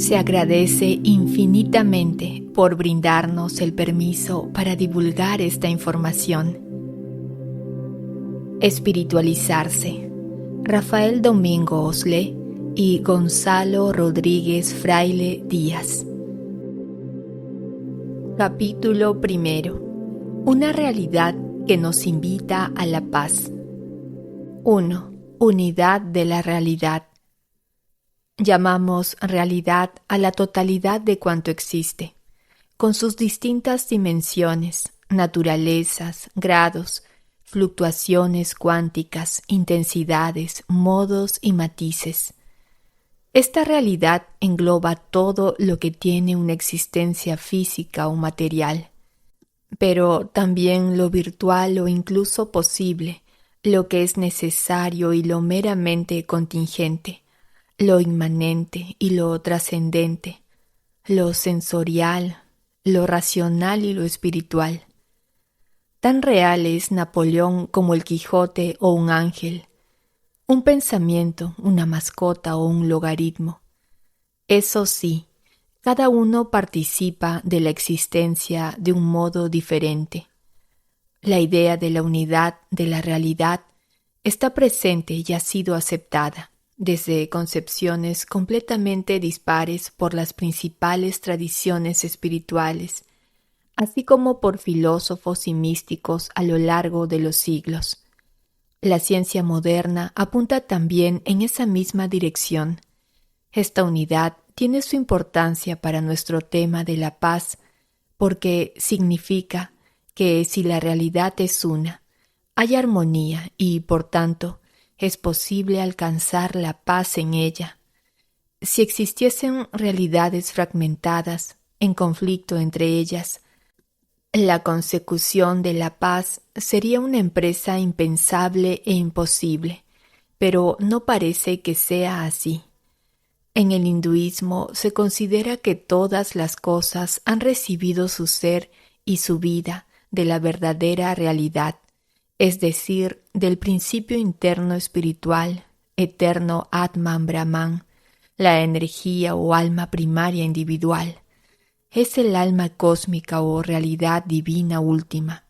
Se agradece infinitamente por brindarnos el permiso para divulgar esta información. Espiritualizarse. Rafael Domingo Oslé y Gonzalo Rodríguez Fraile Díaz. Capítulo 1. Una realidad que nos invita a la paz. 1. Unidad de la realidad. Llamamos realidad a la totalidad de cuanto existe, con sus distintas dimensiones, naturalezas, grados, fluctuaciones cuánticas, intensidades, modos y matices. Esta realidad engloba todo lo que tiene una existencia física o material, pero también lo virtual o incluso posible, lo que es necesario y lo meramente contingente, lo inmanente y lo trascendente, lo sensorial, lo racional y lo espiritual. Tan real es Napoleón como el Quijote o un ángel, un pensamiento, una mascota o un logaritmo. Eso sí, cada uno participa de la existencia de un modo diferente. La idea de la unidad de la realidad está presente y ha sido aceptada desde concepciones completamente dispares por las principales tradiciones espirituales, así como por filósofos y místicos a lo largo de los siglos. La ciencia moderna apunta también en esa misma dirección. Esta unidad tiene su importancia para nuestro tema de la paz, porque significa que si la realidad es una, hay armonía y, por tanto, es posible alcanzar la paz en ella. Si existiesen realidades fragmentadas, en conflicto entre ellas, la consecución de la paz sería una empresa impensable e imposible, pero no parece que sea así. En el hinduismo se considera que todas las cosas han recibido su ser y su vida de la verdadera realidad, es decir, del principio interno espiritual, eterno Atman Brahman, la energía o alma primaria individual. Es el alma cósmica o realidad divina última.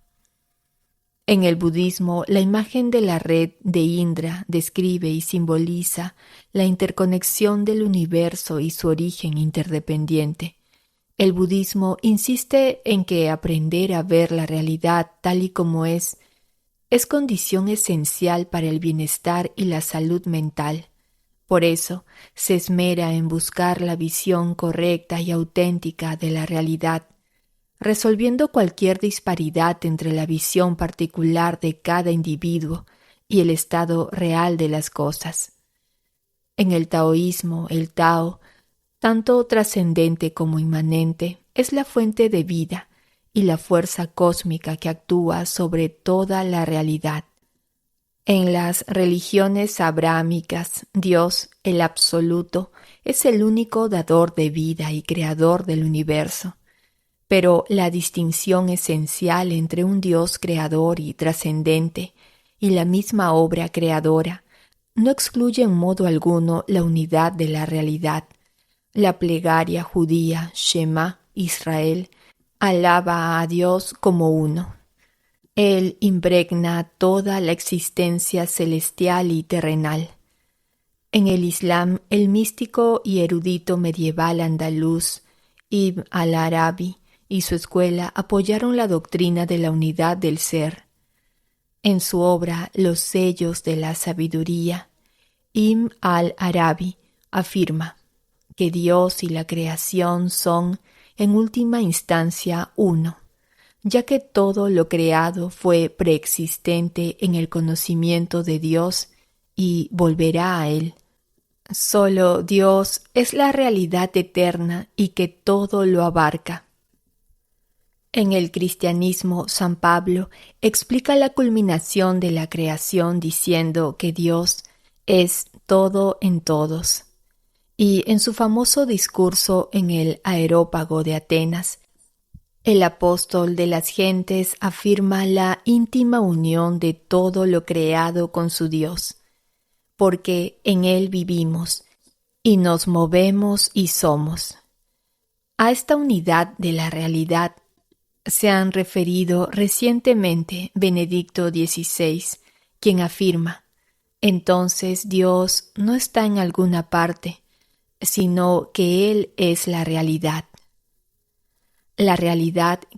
En el budismo, la imagen de la red de Indra describe y simboliza la interconexión del universo y su origen interdependiente. El budismo insiste en que aprender a ver la realidad tal y como es condición esencial para el bienestar y la salud mental. Por eso, se esmera en buscar la visión correcta y auténtica de la realidad, resolviendo cualquier disparidad entre la visión particular de cada individuo y el estado real de las cosas. En el taoísmo, el Tao, tanto trascendente como inmanente, es la fuente de vida y la fuerza cósmica que actúa sobre toda la realidad. En las religiones abrahámicas, Dios, el Absoluto, es el único dador de vida y creador del universo. Pero la distinción esencial entre un Dios creador y trascendente y la misma obra creadora no excluye en modo alguno la unidad de la realidad. La plegaria judía Shema Israel alaba a Dios como uno. Él impregna toda la existencia celestial y terrenal. En el Islam, el místico y erudito medieval andaluz Ibn al-Arabi y su escuela apoyaron la doctrina de la unidad del ser. En su obra Los sellos de la sabiduría, Ibn al-Arabi afirma que Dios y la creación son, en última instancia, uno, ya que todo lo creado fue preexistente en el conocimiento de Dios y volverá a Él. Solo Dios es la realidad eterna y que todo lo abarca. En el cristianismo, San Pablo explica la culminación de la creación diciendo que Dios es todo en todos. Y en su famoso discurso en el Areópago de Atenas, el apóstol de las gentes afirma la íntima unión de todo lo creado con su Dios, porque en Él vivimos, y nos movemos y somos. A esta unidad de la realidad se han referido recientemente Benedicto XVI, quien afirma: entonces Dios no está en alguna parte, sino que Él es la realidad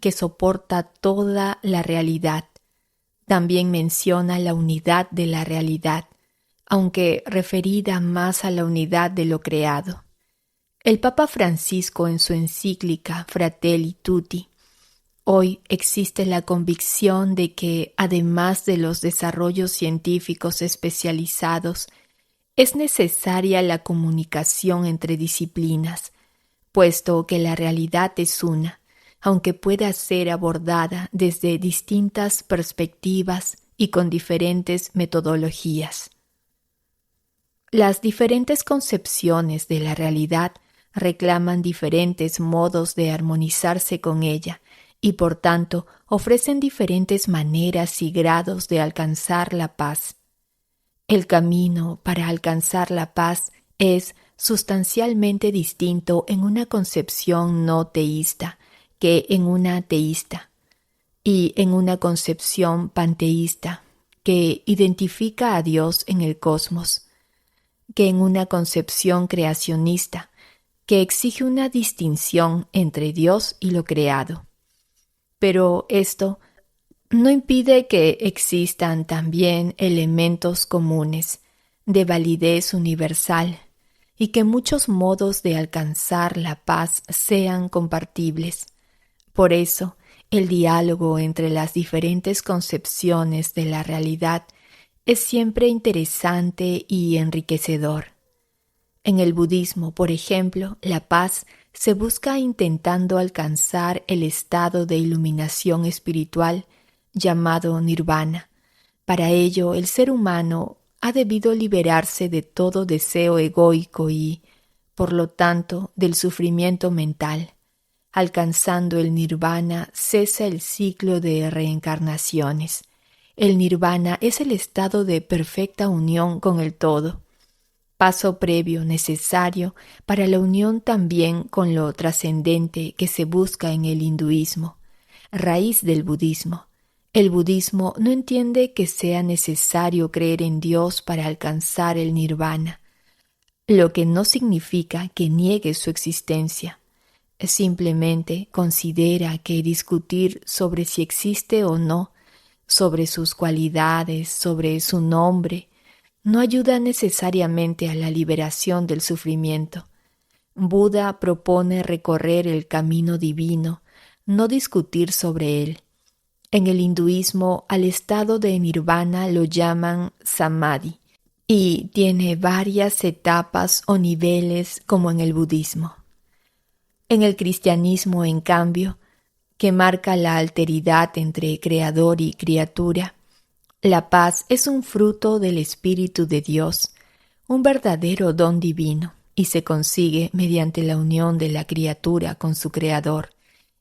que soporta toda la realidad. También menciona la unidad de la realidad, aunque referida más a la unidad de lo creado. El Papa Francisco, en su encíclica Fratelli Tutti: hoy existe la convicción de que, además de los desarrollos científicos especializados, es necesaria la comunicación entre disciplinas, puesto que la realidad es una, aunque pueda ser abordada desde distintas perspectivas y con diferentes metodologías. Las diferentes concepciones de la realidad reclaman diferentes modos de armonizarse con ella y, por tanto, ofrecen diferentes maneras y grados de alcanzar la paz. El camino para alcanzar la paz es sustancialmente distinto en una concepción no teísta que en una teísta, y en una concepción panteísta que identifica a Dios en el cosmos, que en una concepción creacionista que exige una distinción entre Dios y lo creado. Pero esto no impide que existan también elementos comunes de validez universal y que muchos modos de alcanzar la paz sean compartibles. Por eso, el diálogo entre las diferentes concepciones de la realidad es siempre interesante y enriquecedor. En el budismo, por ejemplo, la paz se busca intentando alcanzar el estado de iluminación espiritual llamado nirvana. Para ello, el ser humano ha debido liberarse de todo deseo egoico y, por lo tanto, del sufrimiento mental. Alcanzando el nirvana, cesa el ciclo de reencarnaciones. El nirvana es el estado de perfecta unión con el todo, paso previo necesario para la unión también con lo trascendente que se busca en el hinduismo, raíz del budismo. El budismo no entiende que sea necesario creer en Dios para alcanzar el nirvana, lo que no significa que niegue su existencia. Simplemente considera que discutir sobre si existe o no, sobre sus cualidades, sobre su nombre, no ayuda necesariamente a la liberación del sufrimiento. Buda propone recorrer el camino divino, no discutir sobre él. En el hinduismo, al estado de nirvana lo llaman samadhi y tiene varias etapas o niveles como en el budismo. En el cristianismo, en cambio, que marca la alteridad entre creador y criatura, la paz es un fruto del Espíritu de Dios, un verdadero don divino, y se consigue mediante la unión de la criatura con su Creador,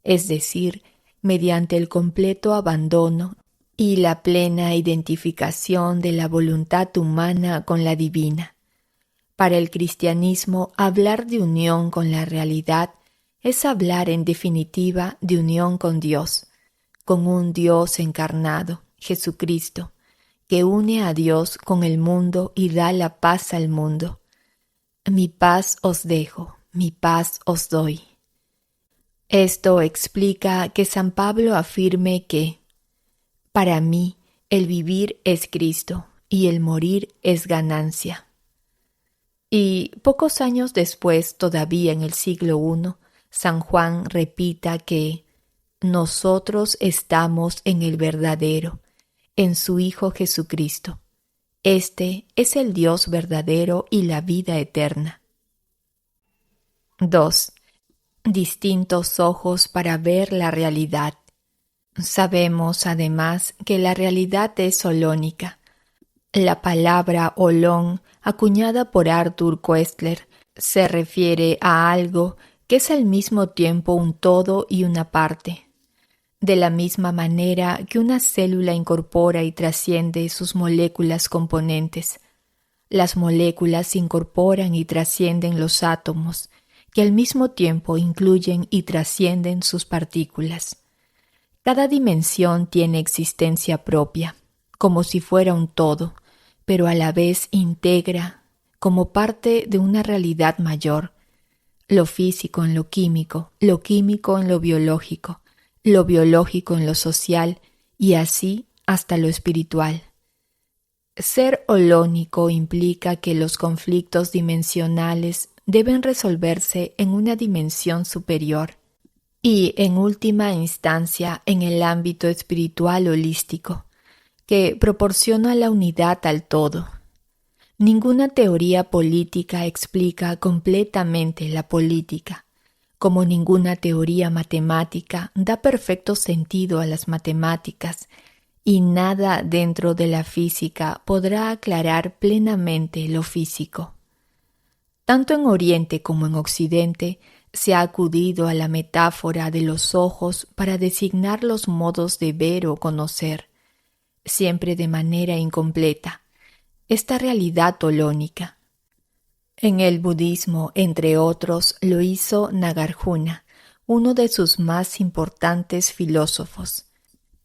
es decir, mediante el completo abandono y la plena identificación de la voluntad humana con la divina. Para el cristianismo, hablar de unión con la realidad es hablar en definitiva de unión con Dios, con un Dios encarnado, Jesucristo, que une a Dios con el mundo y da la paz al mundo. Mi paz os dejo, mi paz os doy. Esto explica que San Pablo afirme que para mí el vivir es Cristo y el morir es ganancia. Y pocos años después, todavía en el siglo I, San Juan repita que nosotros estamos en el verdadero, en su Hijo Jesucristo. Este es el Dios verdadero y la vida eterna. 2. Distintos ojos para ver la realidad. Sabemos, además, que la realidad es holónica. La palabra holón, acuñada por Arthur Koestler, se refiere a algo que es al mismo tiempo un todo y una parte. De la misma manera que una célula incorpora y trasciende sus moléculas componentes, Las moléculas se incorporan y trascienden los átomos, que al mismo tiempo incluyen y trascienden sus partículas. Cada dimensión tiene existencia propia, como si fuera un todo, pero a la vez integra como parte de una realidad mayor, lo físico en lo químico en lo biológico en lo social y así hasta lo espiritual. Ser holónico implica que los conflictos dimensionales deben resolverse en una dimensión superior y, en última instancia, en el ámbito espiritual holístico, que proporciona la unidad al todo. Ninguna teoría política explica completamente la política, como ninguna teoría matemática da perfecto sentido a las matemáticas, y nada dentro de la física podrá aclarar plenamente lo físico. Tanto en Oriente como en Occidente se ha acudido a la metáfora de los ojos para designar los modos de ver o conocer, siempre de manera incompleta, esta realidad holónica. En el budismo, entre otros, lo hizo Nagarjuna, uno de sus más importantes filósofos.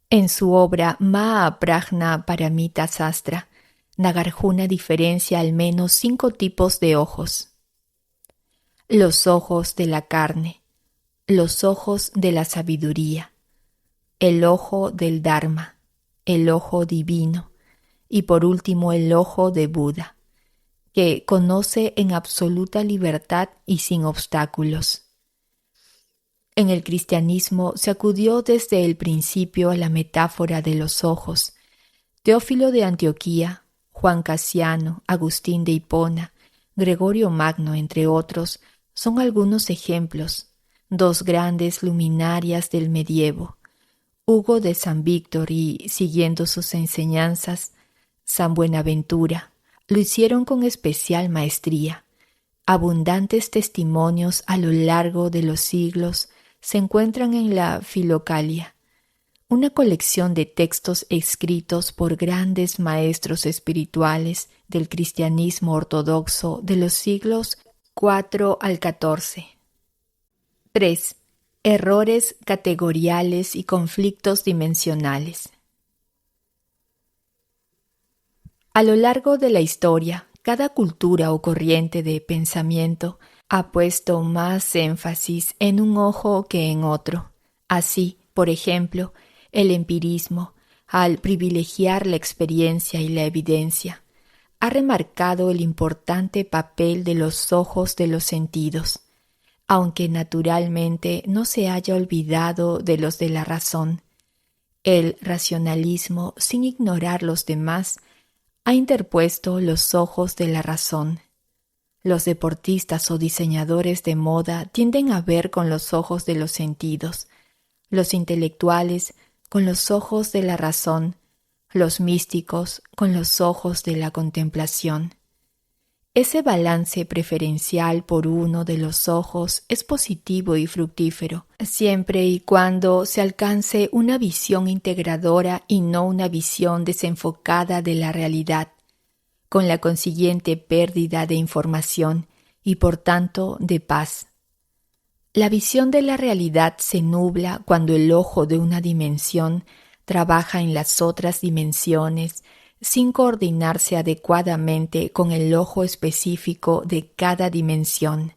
En su obra Mahaprajna Paramita Sastra, Nagarjuna diferencia al menos 5 tipos de ojos. Los ojos de la carne, los ojos de la sabiduría, el ojo del Dharma, el ojo divino y por último el ojo de Buda, que conoce en absoluta libertad y sin obstáculos. En el cristianismo se acudió desde el principio a la metáfora de los ojos. Teófilo de Antioquía, Juan Casiano, Agustín de Hipona, Gregorio Magno, entre otros, son algunos ejemplos, 2 grandes luminarias del medievo. Hugo de San Víctor y, siguiendo sus enseñanzas, San Buenaventura, lo hicieron con especial maestría. Abundantes testimonios a lo largo de los siglos se encuentran en la Filocalia, una colección de textos escritos por grandes maestros espirituales del cristianismo ortodoxo de los siglos IV al XIV. 3. Errores categoriales y conflictos dimensionales. A lo largo de la historia, cada cultura o corriente de pensamiento ha puesto más énfasis en un ojo que en otro. Así, por ejemplo, el empirismo, al privilegiar la experiencia y la evidencia, ha remarcado el importante papel de los ojos de los sentidos, aunque naturalmente no se haya olvidado de los de la razón. El racionalismo, sin ignorar los demás, ha interpuesto los ojos de la razón. Los deportistas o diseñadores de moda tienden a ver con los ojos de los sentidos, los intelectuales con los ojos de la razón, los místicos con los ojos de la contemplación. Ese balance preferencial por uno de los ojos es positivo y fructífero, siempre y cuando se alcance una visión integradora y no una visión desenfocada de la realidad, con la consiguiente pérdida de información y por tanto de paz. La visión de la realidad se nubla cuando el ojo de una dimensión trabaja en las otras dimensiones sin coordinarse adecuadamente con el ojo específico de cada dimensión,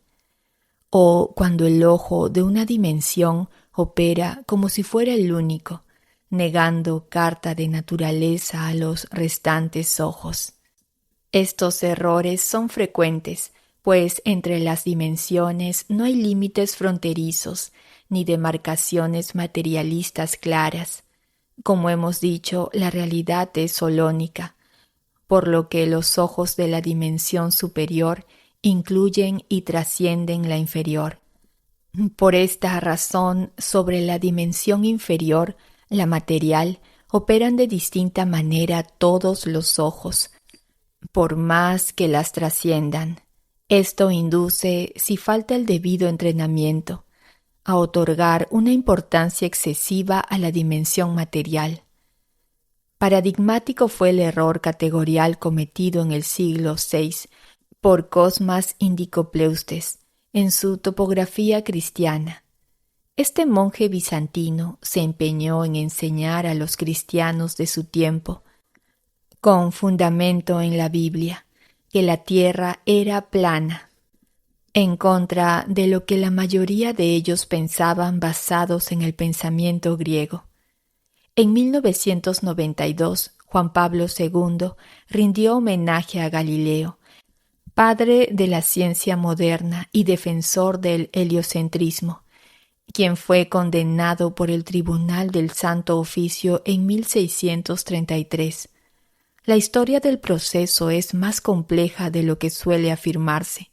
o cuando el ojo de una dimensión opera como si fuera el único, negando carta de naturaleza a los restantes ojos. Estos errores son frecuentes, pues entre las dimensiones no hay límites fronterizos ni demarcaciones materialistas claras. Como hemos dicho, la realidad es holónica, por lo que los ojos de la dimensión superior incluyen y trascienden la inferior. Por esta razón, sobre la dimensión inferior, la material, operan de distinta manera todos los ojos, por más que las trasciendan. Esto induce, si falta el debido entrenamiento, a otorgar una importancia excesiva a la dimensión material. Paradigmático fue el error categorial cometido en el siglo VI por Cosmas Indicopleustes en su Topografía cristiana. Este monje bizantino se empeñó en enseñar a los cristianos de su tiempo, con fundamento en la Biblia, que la tierra era plana, en contra de lo que la mayoría de ellos pensaban basados en el pensamiento griego. En 1992, Juan Pablo II rindió homenaje a Galileo, padre de la ciencia moderna y defensor del heliocentrismo, quien fue condenado por el Tribunal del Santo Oficio en 1633. La historia del proceso es más compleja de lo que suele afirmarse,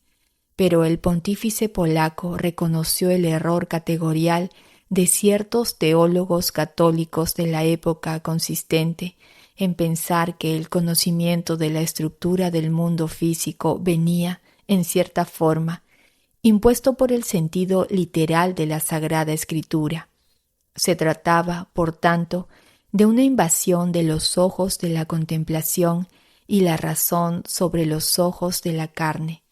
pero el pontífice polaco reconoció el error categorial de ciertos teólogos católicos de la época consistente en pensar que el conocimiento de la estructura del mundo físico venía, en cierta forma, impuesto por el sentido literal de la Sagrada Escritura. Se trataba, por tanto, de una invasión de los ojos de la contemplación y la razón sobre los ojos de la carne,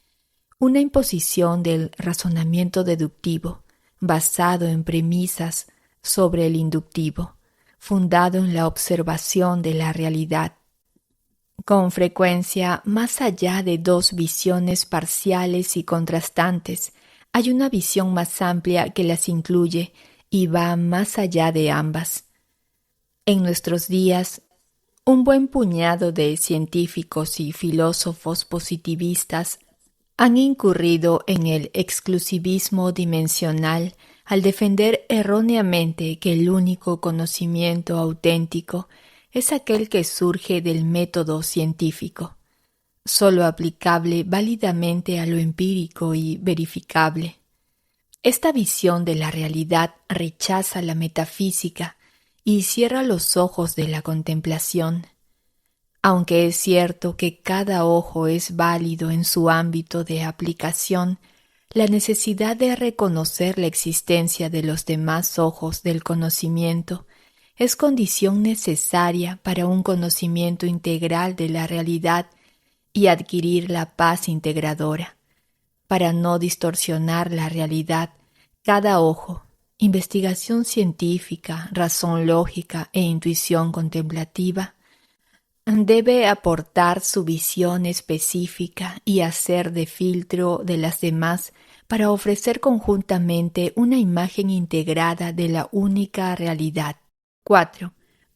una imposición del razonamiento deductivo, basado en premisas sobre el inductivo, fundado en la observación de la realidad. Con frecuencia, más allá de dos visiones parciales y contrastantes, hay una visión más amplia que las incluye y va más allá de ambas. En nuestros días, un buen puñado de científicos y filósofos positivistas han incurrido en el exclusivismo dimensional al defender erróneamente que el único conocimiento auténtico es aquel que surge del método científico, solo aplicable válidamente a lo empírico y verificable. Esta visión de la realidad rechaza la metafísica y cierra los ojos de la contemplación. Aunque es cierto que cada ojo es válido en su ámbito de aplicación, la necesidad de reconocer la existencia de los demás ojos del conocimiento es condición necesaria para un conocimiento integral de la realidad y adquirir la paz integradora. Para no distorsionar la realidad, cada ojo, investigación científica, razón lógica e intuición contemplativa, debe aportar su visión específica y hacer de filtro de las demás para ofrecer conjuntamente una imagen integrada de la única realidad. 4.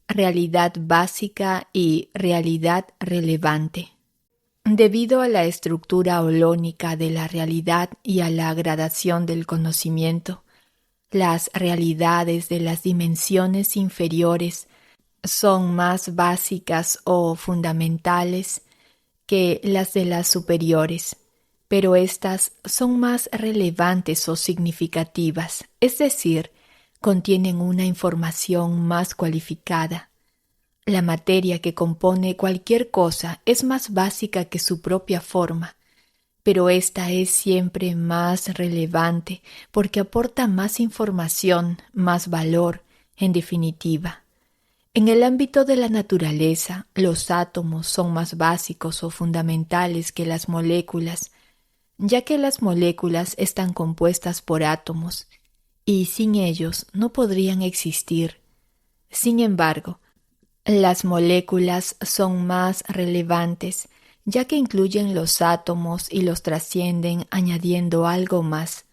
Realidad básica y realidad relevante. Debido a la estructura holónica de la realidad y a la gradación del conocimiento, las realidades de las dimensiones inferiores son más básicas o fundamentales que las de las superiores, pero éstas son más relevantes o significativas, es decir, contienen una información más cualificada. La materia que compone cualquier cosa es más básica que su propia forma, pero ésta es siempre más relevante porque aporta más información, más valor, en definitiva. En el ámbito de la naturaleza, los átomos son más básicos o fundamentales que las moléculas, ya que las moléculas están compuestas por átomos, y sin ellos no podrían existir. Sin embargo, las moléculas son más relevantes, ya que incluyen los átomos y los trascienden añadiendo algo más,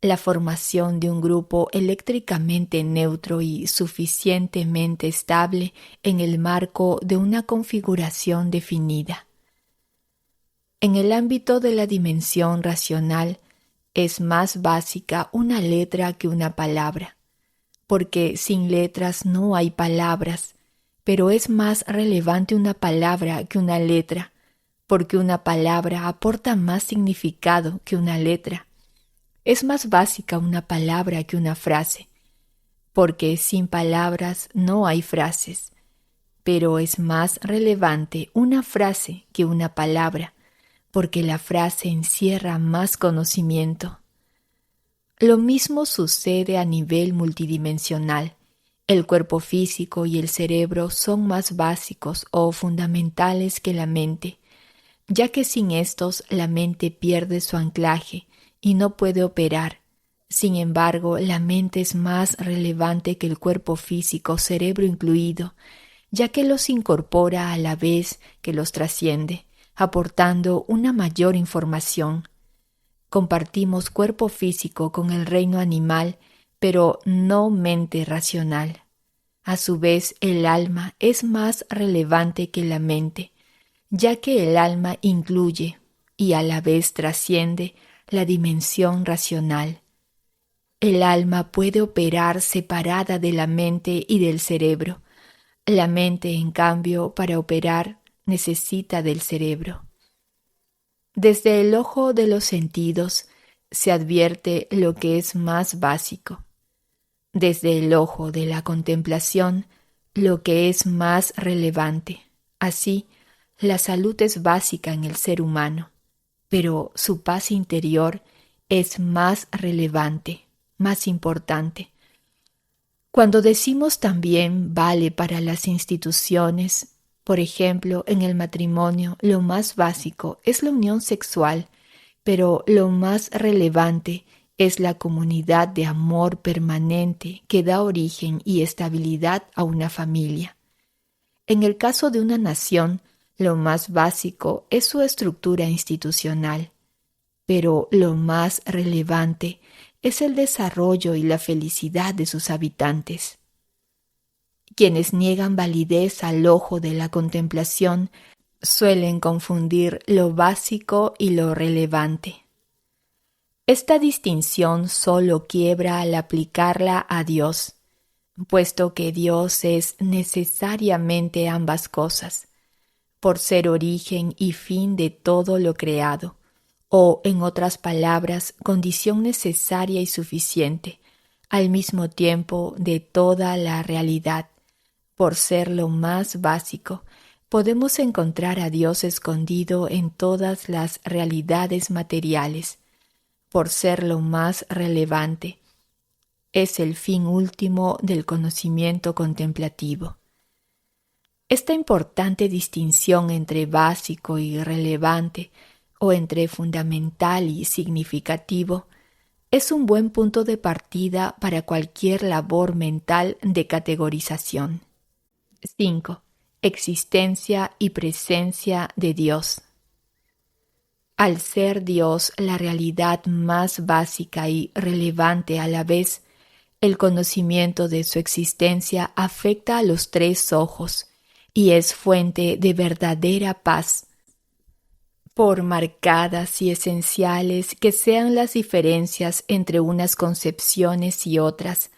la formación de un grupo eléctricamente neutro y suficientemente estable en el marco de una configuración definida. En el ámbito de la dimensión racional, es más básica una letra que una palabra, porque sin letras no hay palabras, pero es más relevante una palabra que una letra, porque una palabra aporta más significado que una letra. Es más básica una palabra que una frase, porque sin palabras no hay frases, pero es más relevante una frase que una palabra, porque la frase encierra más conocimiento. Lo mismo sucede a nivel multidimensional. El cuerpo físico y el cerebro son más básicos o fundamentales que la mente, ya que sin estos la mente pierde su anclaje y no puede operar. Sin embargo, la mente es más relevante que el cuerpo físico, cerebro incluido, ya que los incorpora a la vez que los trasciende, aportando una mayor información. Compartimos cuerpo físico con el reino animal, pero no mente racional. A su vez, el alma es más relevante que la mente, ya que el alma incluye y a la vez trasciende la dimensión racional. El alma puede operar separada de la mente y del cerebro. La mente, en cambio, para operar, necesita del cerebro. Desde el ojo de los sentidos se advierte lo que es más básico. Desde el ojo de la contemplación, lo que es más relevante. Así, la salud es básica en el ser humano, pero su paz interior es más relevante, más importante. Cuando decimos también vale para las instituciones, por ejemplo, en el matrimonio, lo más básico es la unión sexual, pero lo más relevante es la comunidad de amor permanente que da origen y estabilidad a una familia. En el caso de una nación, lo más básico es su estructura institucional, pero lo más relevante es el desarrollo y la felicidad de sus habitantes. Quienes niegan validez al ojo de la contemplación suelen confundir lo básico y lo relevante. Esta distinción solo quiebra al aplicarla a Dios, puesto que Dios es necesariamente ambas cosas, por ser origen y fin de todo lo creado, o, en otras palabras, condición necesaria y suficiente, al mismo tiempo de toda la realidad. Por ser lo más básico, podemos encontrar a Dios escondido en todas las realidades materiales. Por ser lo más relevante, es el fin último del conocimiento contemplativo. Esta importante distinción entre básico y relevante, o entre fundamental y significativo, es un buen punto de partida para cualquier labor mental de categorización. 5. Existencia y presencia de Dios. Al ser Dios la realidad más básica y relevante a la vez, el conocimiento de su existencia afecta a los tres ojos y es fuente de verdadera paz. Por marcadas y esenciales que sean las diferencias entre unas concepciones y otras,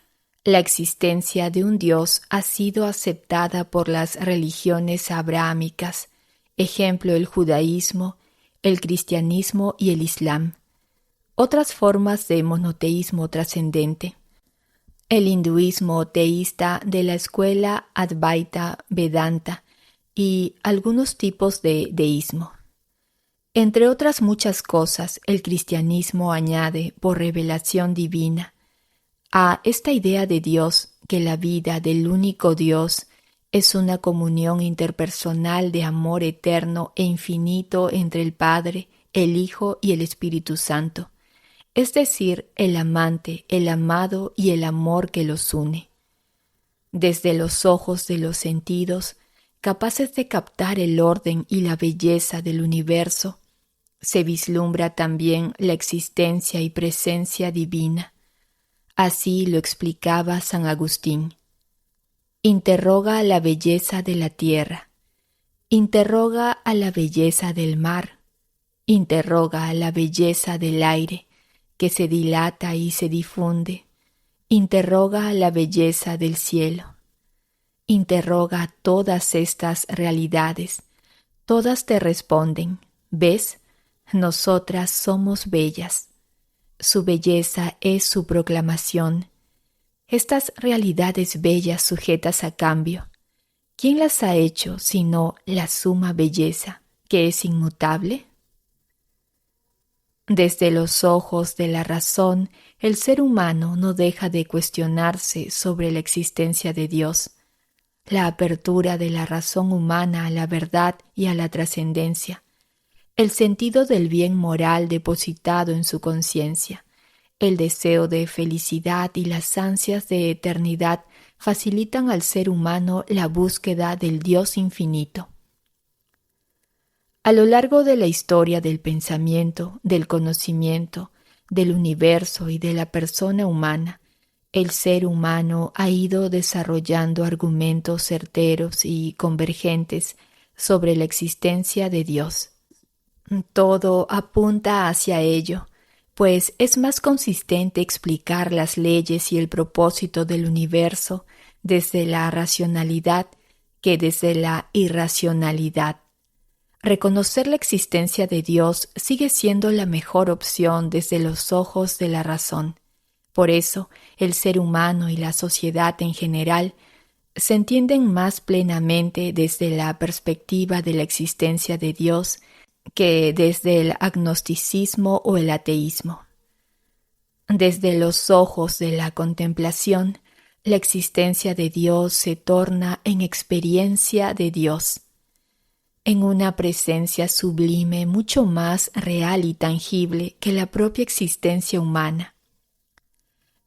la existencia de un Dios ha sido aceptada por las religiones abrahámicas, ejemplo el judaísmo, el cristianismo y el islam. Otras formas de monoteísmo trascendente. El hinduismo teísta de la escuela Advaita Vedanta y algunos tipos de deísmo. Entre otras muchas cosas, el cristianismo añade, por revelación divina, a esta idea de Dios que la vida del único Dios es una comunión interpersonal de amor eterno e infinito entre el Padre, el Hijo y el Espíritu Santo, es decir, el amante, el amado y el amor que los une. Desde los ojos de los sentidos, capaces de captar el orden y la belleza del universo, se vislumbra también la existencia y presencia divina. Así lo explicaba San Agustín. Interroga a la belleza de la tierra, interroga a la belleza del mar, interroga a la belleza del aire, que se dilata y se difunde, interroga a la belleza del cielo. Interroga todas estas realidades, todas te responden, ¿ves? Nosotras somos bellas. Su belleza es su proclamación. Estas realidades bellas sujetas a cambio, ¿quién las ha hecho sino la suma belleza, que es inmutable? Desde los ojos de la razón, el ser humano no deja de cuestionarse sobre la existencia de Dios. La apertura de la razón humana a la verdad y a la trascendencia, el sentido del bien moral depositado en su conciencia, el deseo de felicidad y las ansias de eternidad facilitan al ser humano la búsqueda del Dios infinito. A lo largo de la historia del pensamiento, del conocimiento, del universo y de la persona humana, el ser humano ha ido desarrollando argumentos certeros y convergentes sobre la existencia de Dios. Todo apunta hacia ello, pues es más consistente explicar las leyes y el propósito del universo desde la racionalidad que desde la irracionalidad. Reconocer la existencia de Dios sigue siendo la mejor opción desde los ojos de la razón. Por eso, el ser humano y la sociedad en general se entienden más plenamente desde la perspectiva de la existencia de Dios que desde el agnosticismo o el ateísmo. Desde los ojos de la contemplación, la existencia de Dios se torna en experiencia de Dios, en una presencia sublime mucho más real y tangible que la propia existencia humana.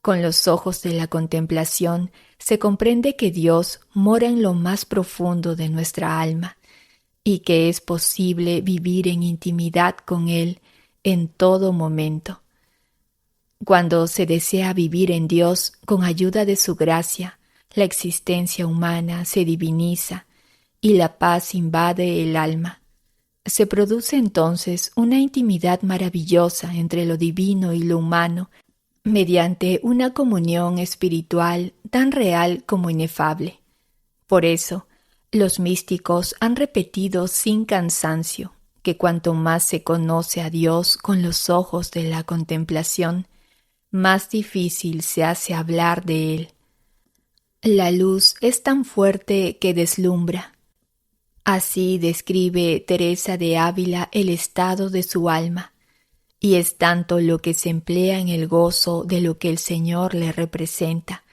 Con los ojos de la contemplación se comprende que Dios mora en lo más profundo de nuestra alma y que es posible vivir en intimidad con Él en todo momento. Cuando se desea vivir en Dios con ayuda de su gracia, la existencia humana se diviniza y la paz invade el alma. Se produce entonces una intimidad maravillosa entre lo divino y lo humano, mediante una comunión espiritual tan real como inefable. Por eso, los místicos han repetido sin cansancio que cuanto más se conoce a Dios con los ojos de la contemplación, más difícil se hace hablar de Él. La luz es tan fuerte que deslumbra. Así describe Teresa de Ávila el estado de su alma, y es tanto lo que se emplea en el gozo de lo que el Señor le representa,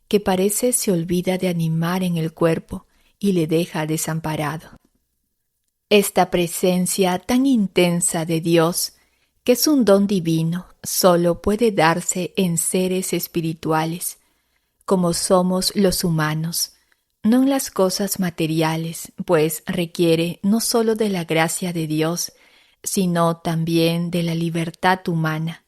que parece se olvida de animar en el cuerpo y le deja desamparado. Esta presencia tan intensa de Dios, que es un don divino, solo puede darse en seres espirituales, como somos los humanos, no en las cosas materiales, pues requiere no solo de la gracia de Dios, sino también de la libertad humana.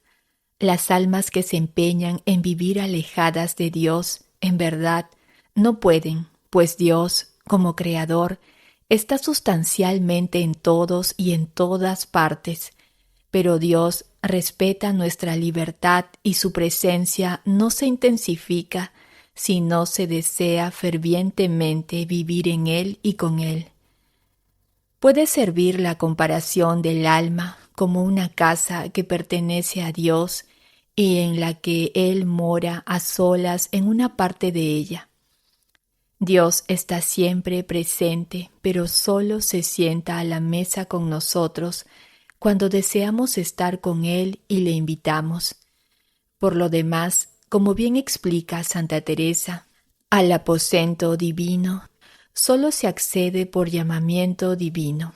Las almas que se empeñan en vivir alejadas de Dios, en verdad, no pueden, pues Dios, como Creador, está sustancialmente en todos y en todas partes, pero Dios respeta nuestra libertad y su presencia no se intensifica si no se desea fervientemente vivir en Él y con Él. Puede servir la comparación del alma como una casa que pertenece a Dios y en la que Él mora a solas en una parte de ella. Dios está siempre presente, pero solo se sienta a la mesa con nosotros cuando deseamos estar con Él y le invitamos. Por lo demás, como bien explica Santa Teresa, al aposento divino solo se accede por llamamiento divino.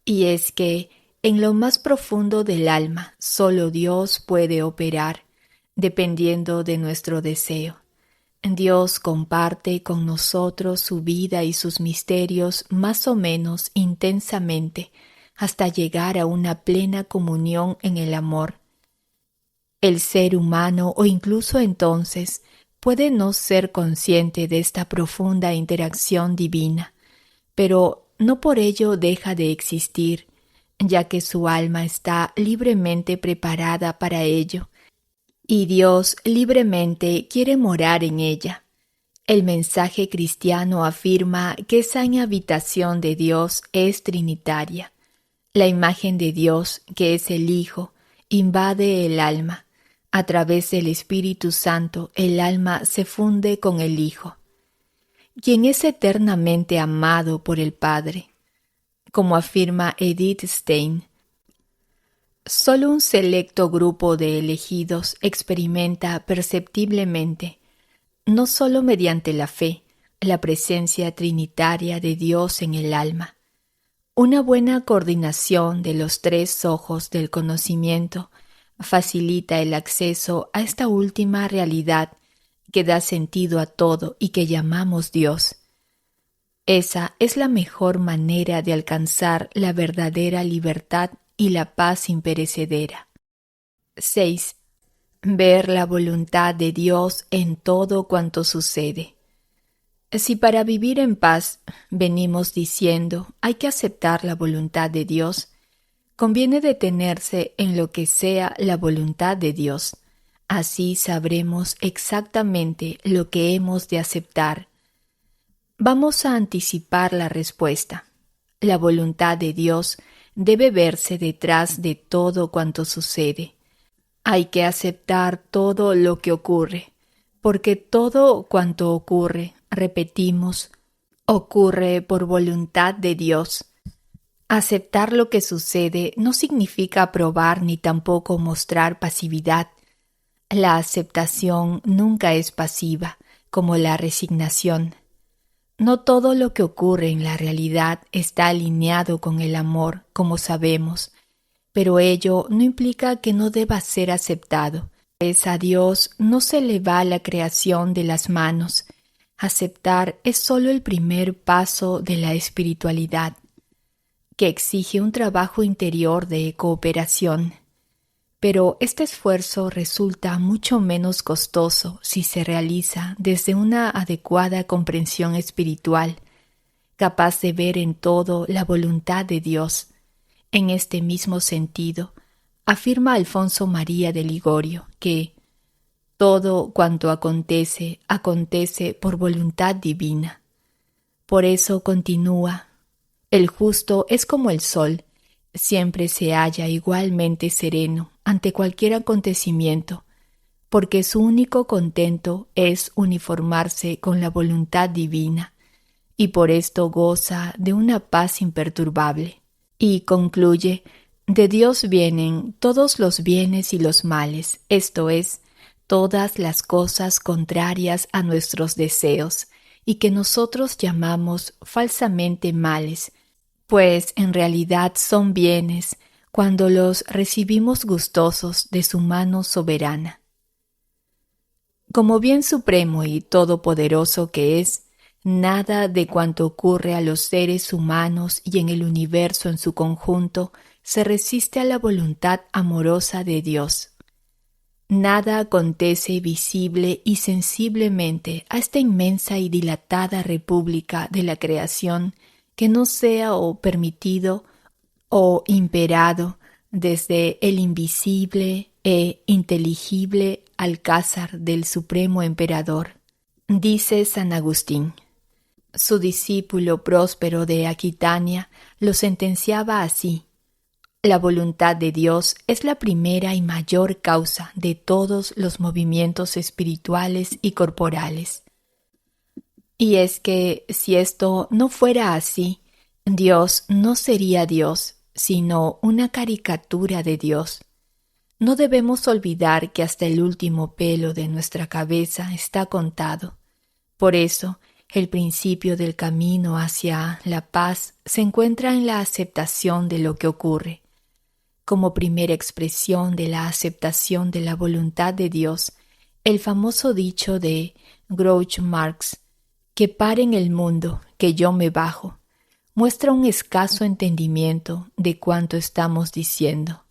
Y es que en lo más profundo del alma solo Dios puede operar, dependiendo de nuestro deseo. Dios comparte con nosotros su vida y sus misterios más o menos intensamente, hasta llegar a una plena comunión en el amor. El ser humano, o incluso entonces, puede no ser consciente de esta profunda interacción divina, pero no por ello deja de existir, ya que su alma está libremente preparada para ello, y Dios libremente quiere morar en ella. El mensaje cristiano afirma que esa inhabitación de Dios es trinitaria. La imagen de Dios, que es el Hijo, invade el alma. A través del Espíritu Santo, el alma se funde con el Hijo, quien es eternamente amado por el Padre. Como afirma Edith Stein, Solo un selecto grupo de elegidos experimenta perceptiblemente, no solo mediante la fe, la presencia trinitaria de Dios en el alma. Una buena coordinación de los tres ojos del conocimiento facilita el acceso a esta última realidad que da sentido a todo y que llamamos Dios. Esa es la mejor manera de alcanzar la verdadera libertad y la paz imperecedera. 6. Ver la voluntad de Dios en todo cuanto sucede. Si para vivir en paz venimos diciendo hay que aceptar la voluntad de Dios, conviene detenerse en lo que sea la voluntad de Dios. Así sabremos exactamente lo que hemos de aceptar. Vamos a anticipar la respuesta. La voluntad de Dios debe verse detrás de todo cuanto sucede. Hay que aceptar todo lo que ocurre, porque todo cuanto ocurre, repetimos, ocurre por voluntad de Dios. Aceptar lo que sucede no significa aprobar ni tampoco mostrar pasividad. La aceptación nunca es pasiva, como la resignación. No todo lo que ocurre en la realidad está alineado con el amor, como sabemos, pero ello no implica que no deba ser aceptado. Pues a Dios no se le va la creación de las manos. Aceptar es solo el primer paso de la espiritualidad, que exige un trabajo interior de cooperación. Pero este esfuerzo resulta mucho menos costoso si se realiza desde una adecuada comprensión espiritual, capaz de ver en todo la voluntad de Dios. En este mismo sentido, afirma Alfonso María de Ligorio que todo cuanto acontece, acontece por voluntad divina. Por eso continúa, el justo es como el sol, siempre se halla igualmente sereno ante cualquier acontecimiento, porque su único contento es uniformarse con la voluntad divina, y por esto goza de una paz imperturbable. Y concluye, de Dios vienen todos los bienes y los males, esto es, todas las cosas contrarias a nuestros deseos, y que nosotros llamamos falsamente males, pues en realidad son bienes cuando los recibimos gustosos de su mano soberana. Como bien supremo y todopoderoso que es, nada de cuanto ocurre a los seres humanos y en el universo en su conjunto se resiste a la voluntad amorosa de Dios. Nada acontece visible y sensiblemente a esta inmensa y dilatada república de la creación que no sea o permitido o imperado desde el invisible e inteligible alcázar del Supremo Emperador. Dice San Agustín. Su discípulo Próspero de Aquitania lo sentenciaba así: la voluntad de Dios es la primera y mayor causa de todos los movimientos espirituales y corporales. Y es que si esto no fuera así, Dios no sería Dios, sino una caricatura de Dios. No debemos olvidar que hasta el último pelo de nuestra cabeza está contado. Por eso, el principio del camino hacia la paz se encuentra en la aceptación de lo que ocurre. Como primera expresión de la aceptación de la voluntad de Dios, el famoso dicho de Groucho Marx, que paren el mundo, que yo me bajo, muestra un escaso entendimiento de cuanto estamos diciendo.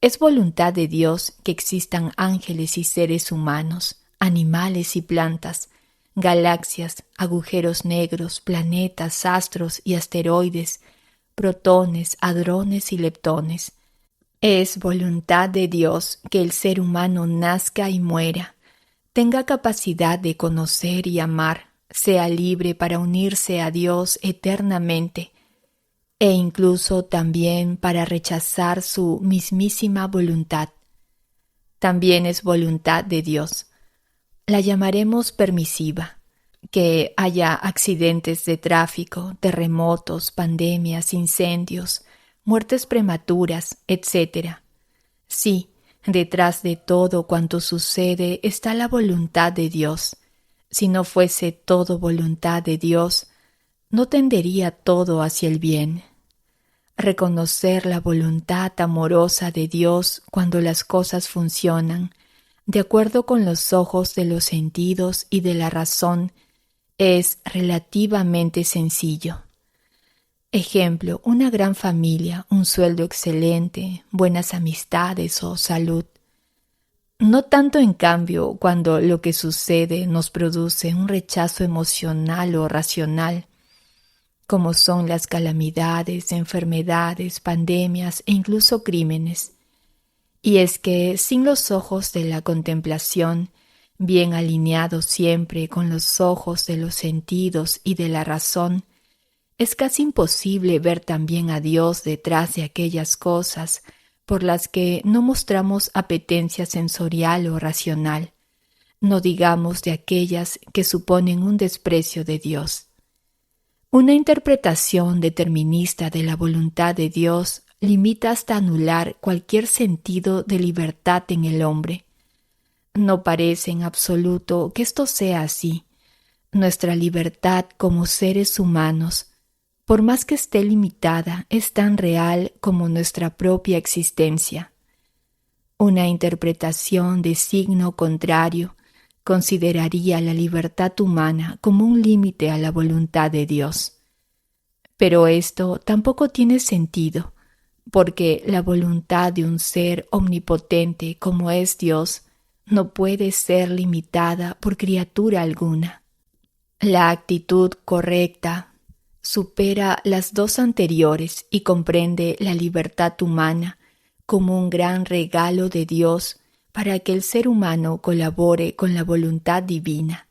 Es voluntad de Dios que existan ángeles y seres humanos, animales y plantas, galaxias, agujeros negros, planetas, astros y asteroides, protones, hadrones y leptones. Es voluntad de Dios que el ser humano nazca y muera, tenga capacidad de conocer y amar, sea libre para unirse a Dios eternamente, e incluso también para rechazar su mismísima voluntad. También es voluntad de Dios. La llamaremos permisiva, que haya accidentes de tráfico, terremotos, pandemias, incendios, muertes prematuras, etc. Sí, detrás de todo cuanto sucede está la voluntad de Dios. Si no fuese todo voluntad de Dios, no tendería todo hacia el bien. Reconocer la voluntad amorosa de Dios cuando las cosas funcionan, de acuerdo con los ojos de los sentidos y de la razón, es relativamente sencillo. Ejemplo, una gran familia, un sueldo excelente, buenas amistades o salud. No tanto, en cambio, cuando lo que sucede nos produce un rechazo emocional o racional, como son las calamidades, enfermedades, pandemias e incluso crímenes. Y es que sin los ojos de la contemplación, bien alineados siempre con los ojos de los sentidos y de la razón, es casi imposible ver también a Dios detrás de aquellas cosas por las que no mostramos apetencia sensorial o racional, no digamos de aquellas que suponen un desprecio de Dios. Una interpretación determinista de la voluntad de Dios limita hasta anular cualquier sentido de libertad en el hombre. No parece en absoluto que esto sea así. Nuestra libertad como seres humanos, por más que esté limitada, es tan real como nuestra propia existencia. Una interpretación de signo contrario consideraría la libertad humana como un límite a la voluntad de Dios. Pero esto tampoco tiene sentido, porque la voluntad de un ser omnipotente como es Dios no puede ser limitada por criatura alguna. La actitud correcta supera las dos anteriores y comprende la libertad humana como un gran regalo de Dios para que el ser humano colabore con la voluntad divina.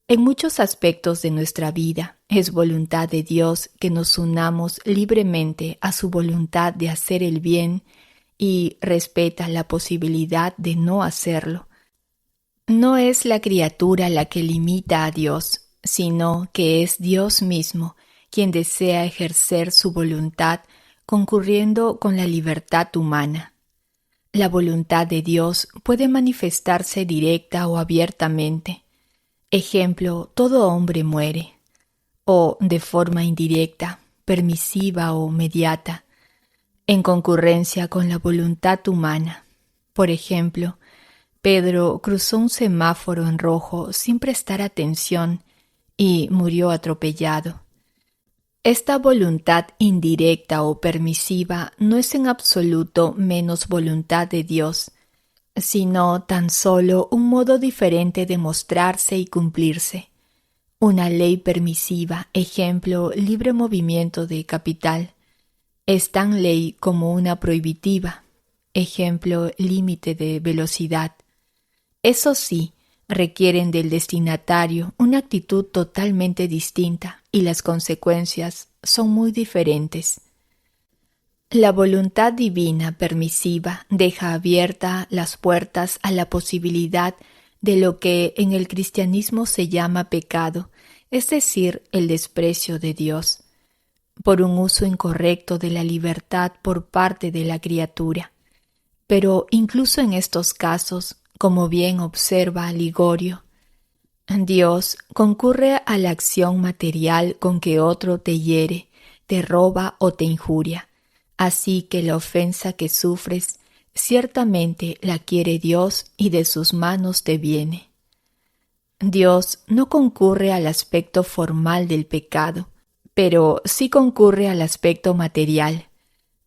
En muchos aspectos de nuestra vida es voluntad de Dios que nos unamos libremente a su voluntad de hacer el bien y respeta la posibilidad de no hacerlo. No es la criatura la que limita a Dios, sino que es Dios mismo quien desea ejercer su voluntad concurriendo con la libertad humana. La voluntad de Dios puede manifestarse directa o abiertamente. Ejemplo, todo hombre muere, o de forma indirecta, permisiva o mediata, en concurrencia con la voluntad humana. Por ejemplo, Pedro cruzó un semáforo en rojo sin prestar atención y murió atropellado. Esta voluntad indirecta o permisiva no es en absoluto menos voluntad de Dios, sino tan solo un modo diferente de mostrarse y cumplirse. Una ley permisiva, ejemplo, libre movimiento de capital, es tan ley como una prohibitiva, ejemplo, límite de velocidad. Eso sí, requieren del destinatario una actitud totalmente distinta y las consecuencias son muy diferentes. La voluntad divina permisiva deja abiertas las puertas a la posibilidad de lo que en el cristianismo se llama pecado, es decir, el desprecio de Dios, por un uso incorrecto de la libertad por parte de la criatura. Pero incluso en estos casos, como bien observa Ligorio, Dios concurre a la acción material con que otro te hiere, te roba o te injuria. Así que la ofensa que sufres, ciertamente la quiere Dios y de sus manos te viene. Dios no concurre al aspecto formal del pecado, pero sí concurre al aspecto material.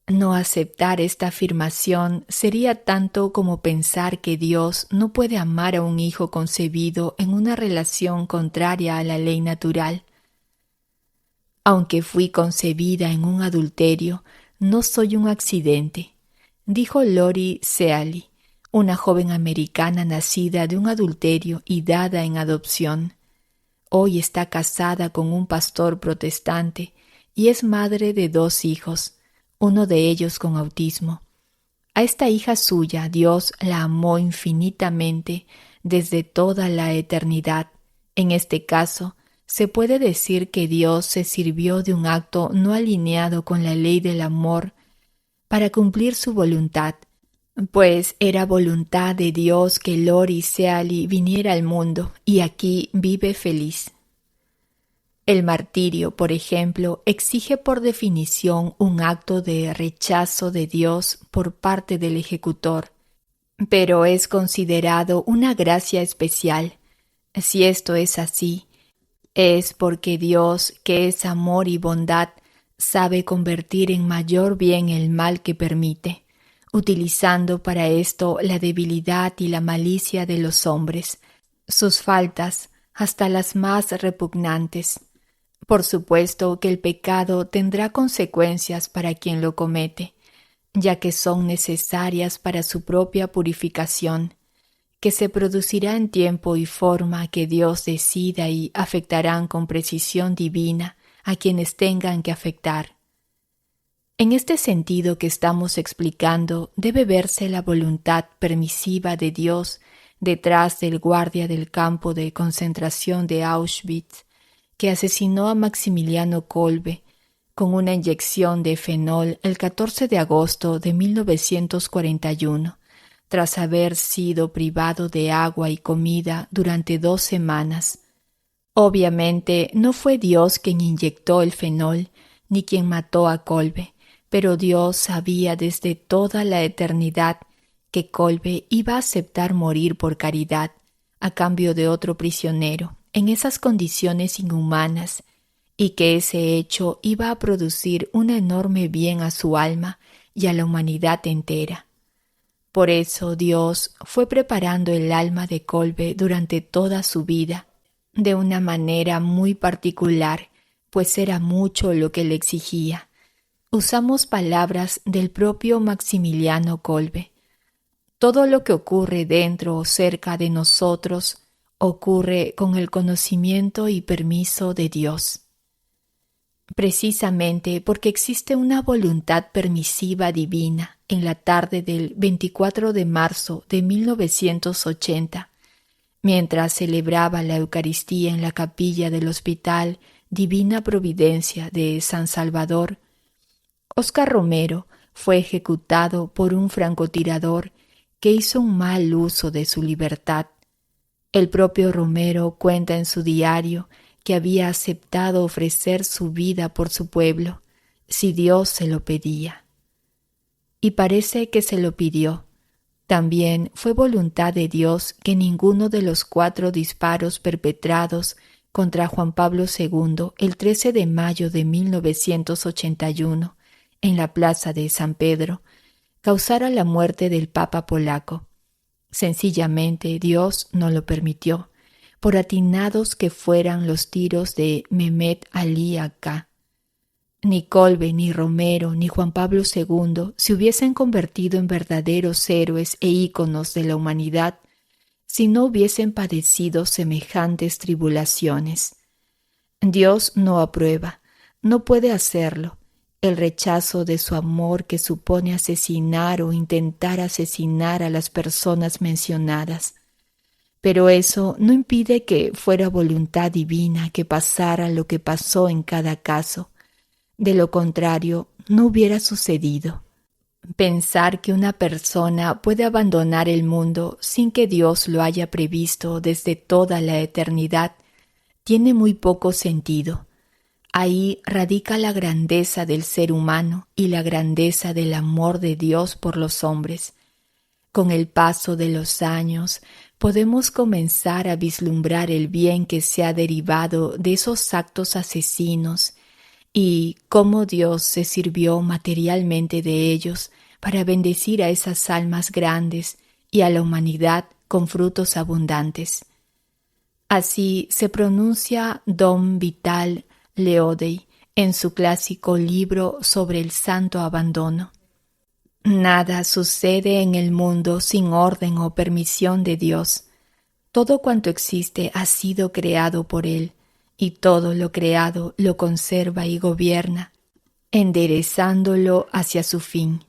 No aceptar esta afirmación sería tanto como pensar que Dios no puede amar a un hijo concebido en una relación contraria a la ley natural. Aunque fui concebida en un adulterio, no soy un accidente, dijo Lori Sealy, una joven americana nacida de un adulterio y dada en adopción. Hoy está casada con un pastor protestante y es madre de 2 hijos, uno de ellos con autismo. A esta hija suya Dios la amó infinitamente desde toda la eternidad, en este caso, se puede decir que Dios se sirvió de un acto no alineado con la ley del amor para cumplir su voluntad, pues era voluntad de Dios que Lori Sealy viniera al mundo y aquí vive feliz. El martirio, por ejemplo, exige por definición un acto de rechazo de Dios por parte del ejecutor, pero es considerado una gracia especial. Si esto es así, es porque Dios, que es amor y bondad, sabe convertir en mayor bien el mal que permite, utilizando para esto la debilidad y la malicia de los hombres, sus faltas, hasta las más repugnantes. Por supuesto que el pecado tendrá consecuencias para quien lo comete, ya que son necesarias para su propia purificación, que se producirá en tiempo y forma que Dios decida y afectarán con precisión divina a quienes tengan que afectar. En este sentido que estamos explicando, debe verse la voluntad permisiva de Dios detrás del guardia del campo de concentración de Auschwitz, que asesinó a Maximiliano Kolbe con una inyección de fenol el 14 de agosto de 1941, tras haber sido privado de agua y comida durante 2 semanas. Obviamente no fue Dios quien inyectó el fenol, ni quien mató a Kolbe, pero Dios sabía desde toda la eternidad que Kolbe iba a aceptar morir por caridad, a cambio de otro prisionero, en esas condiciones inhumanas, y que ese hecho iba a producir un enorme bien a su alma y a la humanidad entera. Por eso Dios fue preparando el alma de Kolbe durante toda su vida, de una manera muy particular, pues era mucho lo que le exigía. Usamos palabras del propio Maximiliano Kolbe. Todo lo que ocurre dentro o cerca de nosotros ocurre con el conocimiento y permiso de Dios. Precisamente porque existe una voluntad permisiva divina, en la tarde del 24 de marzo de 1980, mientras celebraba la Eucaristía en la capilla del Hospital Divina Providencia de San Salvador, Óscar Romero fue ejecutado por un francotirador que hizo un mal uso de su libertad. El propio Romero cuenta en su diario que había aceptado ofrecer su vida por su pueblo, si Dios se lo pedía. Y parece que se lo pidió. También fue voluntad de Dios que ninguno de los 4 disparos perpetrados contra Juan Pablo II el 13 de mayo de 1981 en la plaza de San Pedro causara la muerte del Papa polaco. Sencillamente Dios no lo permitió, por atinados que fueran los tiros de Mehmet Ali Agha. Ni Kolbe, ni Romero, ni Juan Pablo II se hubiesen convertido en verdaderos héroes e íconos de la humanidad si no hubiesen padecido semejantes tribulaciones. Dios no aprueba, no puede hacerlo, el rechazo de su amor que supone asesinar o intentar asesinar a las personas mencionadas. Pero eso no impide que fuera voluntad divina que pasara lo que pasó en cada caso. De lo contrario, no hubiera sucedido. Pensar que una persona puede abandonar el mundo sin que Dios lo haya previsto desde toda la eternidad tiene muy poco sentido. Ahí radica la grandeza del ser humano y la grandeza del amor de Dios por los hombres. Con el paso de los años, podemos comenzar a vislumbrar el bien que se ha derivado de esos actos asesinos y cómo Dios se sirvió materialmente de ellos para bendecir a esas almas grandes y a la humanidad con frutos abundantes. Así se pronuncia Dom Vital Leodey en su clásico libro sobre el santo abandono. Nada sucede en el mundo sin orden o permisión de Dios. Todo cuanto existe ha sido creado por Él, y todo lo creado lo conserva y gobierna, enderezándolo hacia su fin.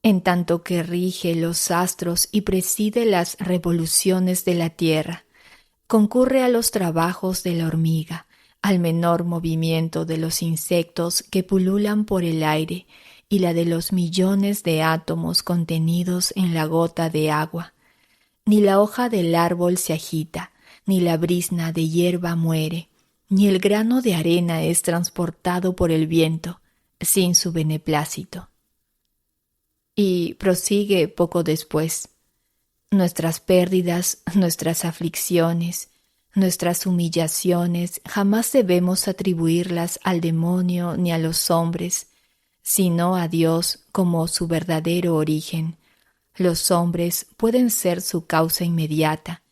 En tanto que rige los astros y preside las revoluciones de la tierra, concurre a los trabajos de la hormiga, al menor movimiento de los insectos que pululan por el aire y la de los millones de átomos contenidos en la gota de agua. Ni la hoja del árbol se agita, ni la brizna de hierba muere, ni el grano de arena es transportado por el viento, sin su beneplácito. Y prosigue poco después. Nuestras pérdidas, nuestras aflicciones, nuestras humillaciones jamás debemos atribuirlas al demonio ni a los hombres, sino a Dios como su verdadero origen. Los hombres pueden ser su causa inmediata,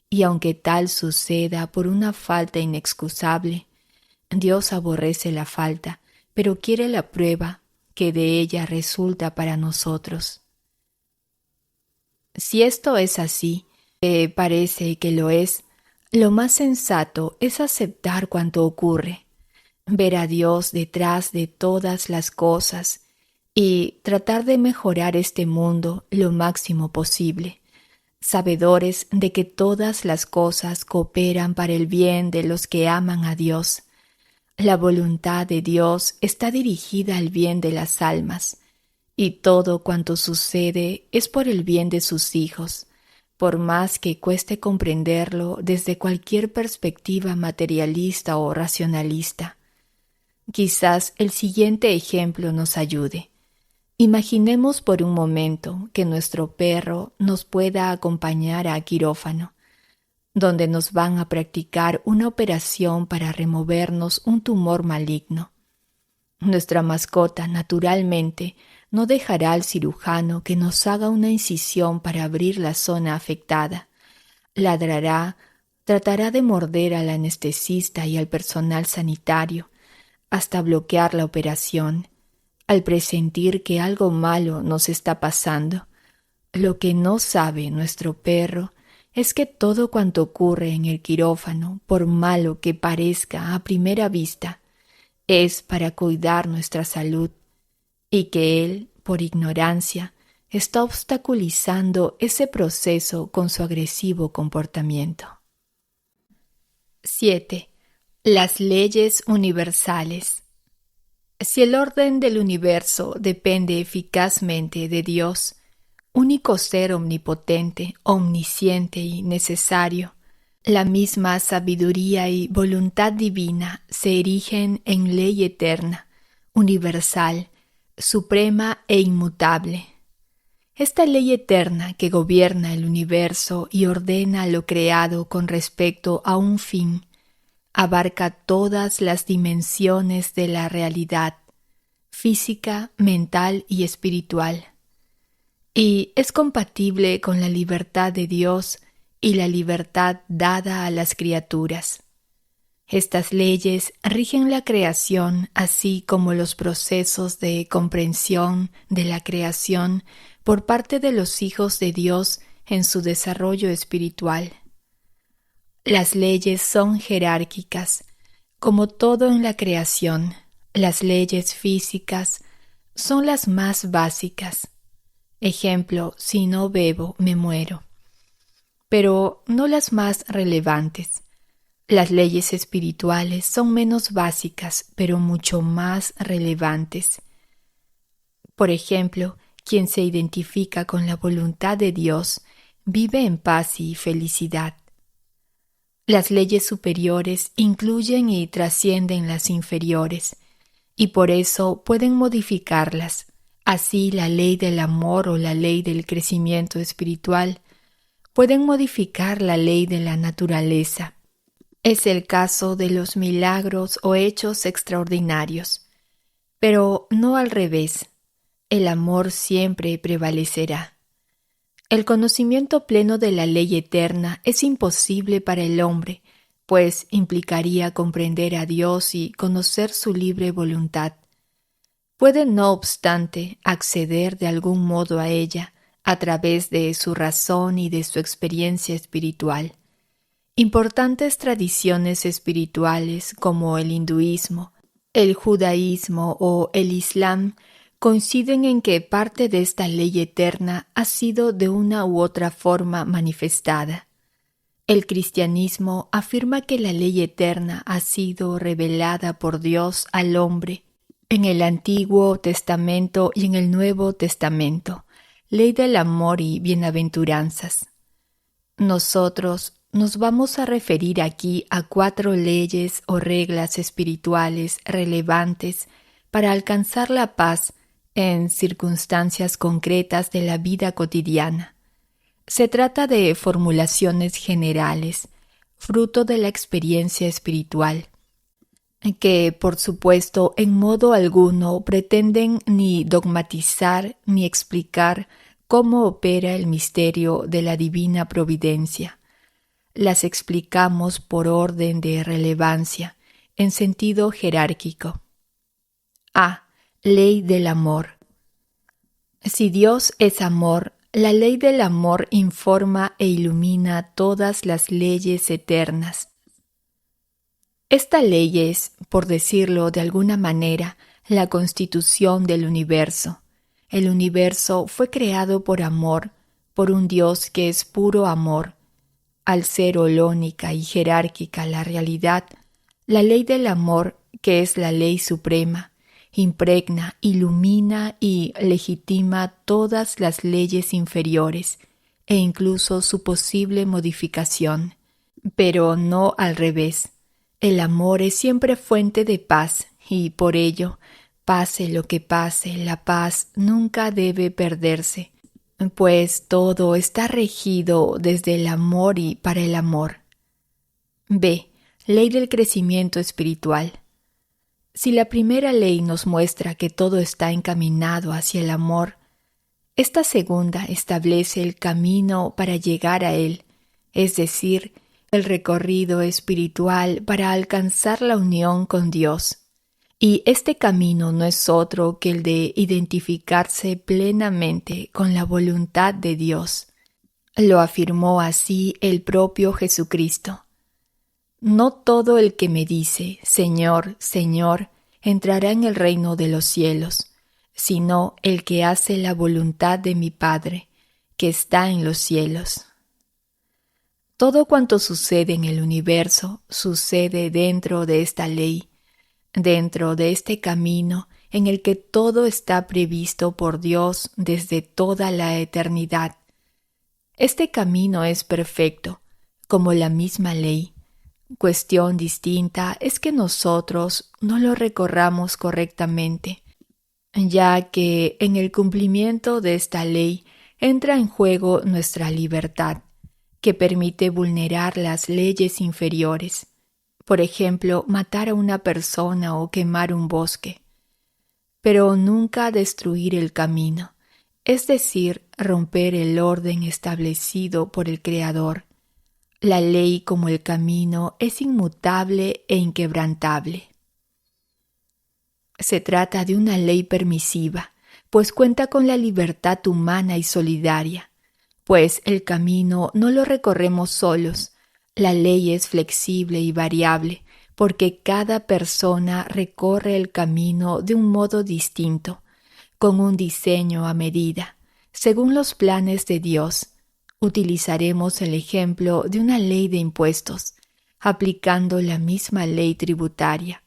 y aunque tal suceda por una falta inexcusable, Dios aborrece la falta, pero quiere la prueba que de ella resulta para nosotros. Si esto es así, que parece que lo es, lo más sensato es aceptar cuanto ocurre, ver a Dios detrás de todas las cosas y tratar de mejorar este mundo lo máximo posible, sabedores de que todas las cosas cooperan para el bien de los que aman a Dios. La voluntad de Dios está dirigida al bien de las almas, y todo cuanto sucede es por el bien de sus hijos, por más que cueste comprenderlo desde cualquier perspectiva materialista o racionalista. Quizás el siguiente ejemplo nos ayude. Imaginemos por un momento que nuestro perro nos pueda acompañar a quirófano, donde nos van a practicar una operación para removernos un tumor maligno. Nuestra mascota, naturalmente, no dejará al cirujano que nos haga una incisión para abrir la zona afectada. Ladrará, tratará de morder al anestesista y al personal sanitario, hasta bloquear la operación, al presentir que algo malo nos está pasando. Lo que no sabe nuestro perro es que todo cuanto ocurre en el quirófano, por malo que parezca a primera vista, es para cuidar nuestra salud, y que él, por ignorancia, está obstaculizando ese proceso con su agresivo comportamiento. 7. Las leyes universales. Si el orden del universo depende eficazmente de Dios, único ser omnipotente, omnisciente y necesario, la misma sabiduría y voluntad divina se erigen en ley eterna, universal, suprema e inmutable. Esta ley eterna que gobierna el universo y ordena lo creado con respecto a un fin, abarca todas las dimensiones de la realidad, física, mental y espiritual, y es compatible con la libertad de Dios y la libertad dada a las criaturas. Estas leyes rigen la creación así como los procesos de comprensión de la creación por parte de los hijos de Dios en su desarrollo espiritual. Las leyes son jerárquicas, como todo en la creación. Las leyes físicas son las más básicas. Ejemplo, si no bebo, me muero. Pero no las más relevantes. Las leyes espirituales son menos básicas, pero mucho más relevantes. Por ejemplo, quien se identifica con la voluntad de Dios vive en paz y felicidad. Las leyes superiores incluyen y trascienden las inferiores, y por eso pueden modificarlas. Así, la ley del amor o la ley del crecimiento espiritual pueden modificar la ley de la naturaleza. Es el caso de los milagros o hechos extraordinarios, pero no al revés. El amor siempre prevalecerá. El conocimiento pleno de la ley eterna es imposible para el hombre, pues implicaría comprender a Dios y conocer su libre voluntad. Puede, no obstante, acceder de algún modo a ella a través de su razón y de su experiencia espiritual. Importantes tradiciones espirituales como el hinduismo, el judaísmo o el islam coinciden en que parte de esta ley eterna ha sido de una u otra forma manifestada. El cristianismo afirma que la ley eterna ha sido revelada por Dios al hombre en el Antiguo Testamento y en el Nuevo Testamento, ley del amor y bienaventuranzas. Nosotros nos vamos a referir aquí a 4 leyes o reglas espirituales relevantes para alcanzar la paz en circunstancias concretas de la vida cotidiana. Se trata de formulaciones generales, fruto de la experiencia espiritual, que, por supuesto, en modo alguno pretenden ni dogmatizar ni explicar cómo opera el misterio de la divina providencia. Las explicamos por orden de relevancia, en sentido jerárquico. A. Ley del amor. Si Dios es amor, la ley del amor informa e ilumina todas las leyes eternas. Esta ley es, por decirlo de alguna manera, la constitución del universo. El universo fue creado por amor, por un Dios que es puro amor. Al ser holónica y jerárquica la realidad, la ley del amor, que es la ley suprema, impregna, ilumina y legitima todas las leyes inferiores e incluso su posible modificación, pero no al revés. El amor es siempre fuente de paz y por ello, pase lo que pase, la paz nunca debe perderse, pues todo está regido desde el amor y para el amor. B. Ley del crecimiento espiritual. Si la primera ley nos muestra que todo está encaminado hacia el amor, esta segunda establece el camino para llegar a él, es decir, el recorrido espiritual para alcanzar la unión con Dios. Y este camino no es otro que el de identificarse plenamente con la voluntad de Dios. Lo afirmó así el propio Jesucristo. No todo el que me dice, Señor, Señor, entrará en el reino de los cielos, sino el que hace la voluntad de mi Padre, que está en los cielos. Todo cuanto sucede en el universo sucede dentro de esta ley, dentro de este camino en el que todo está previsto por Dios desde toda la eternidad. Este camino es perfecto, como la misma ley. Cuestión distinta es que nosotros no lo recorramos correctamente, ya que en el cumplimiento de esta ley entra en juego nuestra libertad, que permite vulnerar las leyes inferiores, por ejemplo, matar a una persona o quemar un bosque, pero nunca destruir el camino, es decir, romper el orden establecido por el Creador. La ley, como el camino, es inmutable e inquebrantable. Se trata de una ley permisiva, pues cuenta con la libertad humana y solidaria, pues el camino no lo recorremos solos. La ley es flexible y variable, porque cada persona recorre el camino de un modo distinto, con un diseño a medida, según los planes de Dios. Utilizaremos el ejemplo de una ley de impuestos, aplicando la misma ley tributaria.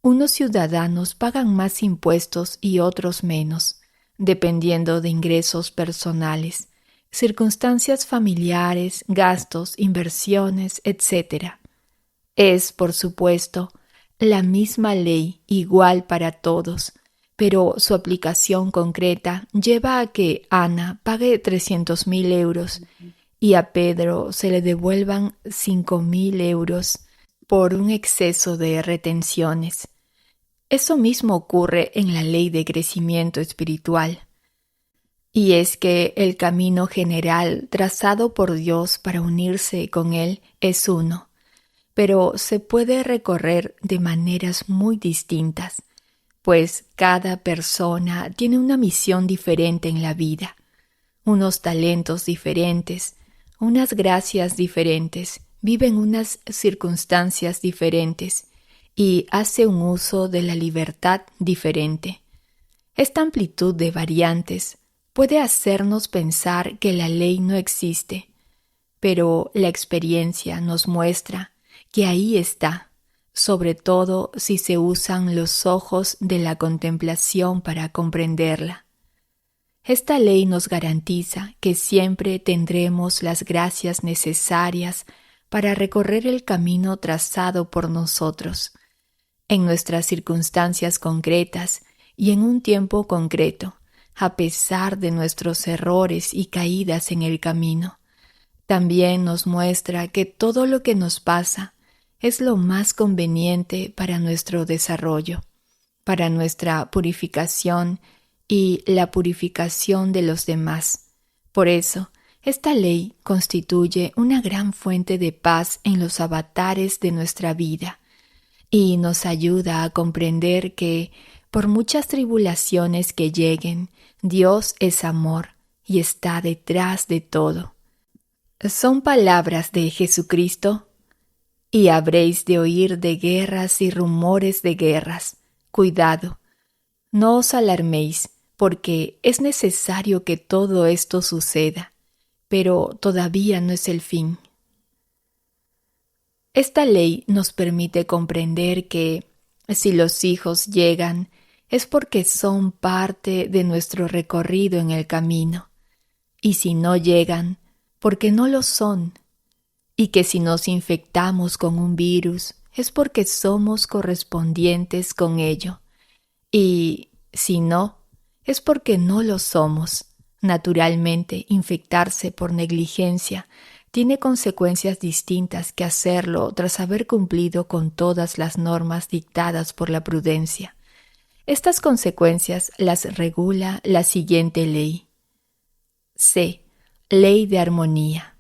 Unos ciudadanos pagan más impuestos y otros menos, dependiendo de ingresos personales, circunstancias familiares, gastos, inversiones, etc. Es, por supuesto, la misma ley igual para todos, pero su aplicación concreta lleva a que Ana pague 300.000 euros y a Pedro se le devuelvan 5.000 euros por un exceso de retenciones. Eso mismo ocurre en la ley de crecimiento espiritual. Y es que el camino general trazado por Dios para unirse con Él es uno, pero se puede recorrer de maneras muy distintas, pues cada persona tiene una misión diferente en la vida, unos talentos diferentes, unas gracias diferentes, vive en unas circunstancias diferentes y hace un uso de la libertad diferente. Esta amplitud de variantes puede hacernos pensar que la ley no existe, pero la experiencia nos muestra que ahí está, sobre todo si se usan los ojos de la contemplación para comprenderla. Esta ley nos garantiza que siempre tendremos las gracias necesarias para recorrer el camino trazado por nosotros, en nuestras circunstancias concretas y en un tiempo concreto, a pesar de nuestros errores y caídas en el camino. También nos muestra que todo lo que nos pasa es lo más conveniente para nuestro desarrollo, para nuestra purificación y la purificación de los demás. Por eso, esta ley constituye una gran fuente de paz en los avatares de nuestra vida y nos ayuda a comprender que, por muchas tribulaciones que lleguen, Dios es amor y está detrás de todo. Son palabras de Jesucristo: y habréis de oír de guerras y rumores de guerras. Cuidado, no os alarméis, porque es necesario que todo esto suceda, pero todavía no es el fin. Esta ley nos permite comprender que, si los hijos llegan, es porque son parte de nuestro recorrido en el camino, y si no llegan, porque no lo son, y que si nos infectamos con un virus, es porque somos correspondientes con ello, y si no, es porque no lo somos. Naturalmente, infectarse por negligencia tiene consecuencias distintas que hacerlo tras haber cumplido con todas las normas dictadas por la prudencia. Estas consecuencias las regula la siguiente ley. C. Ley de armonía.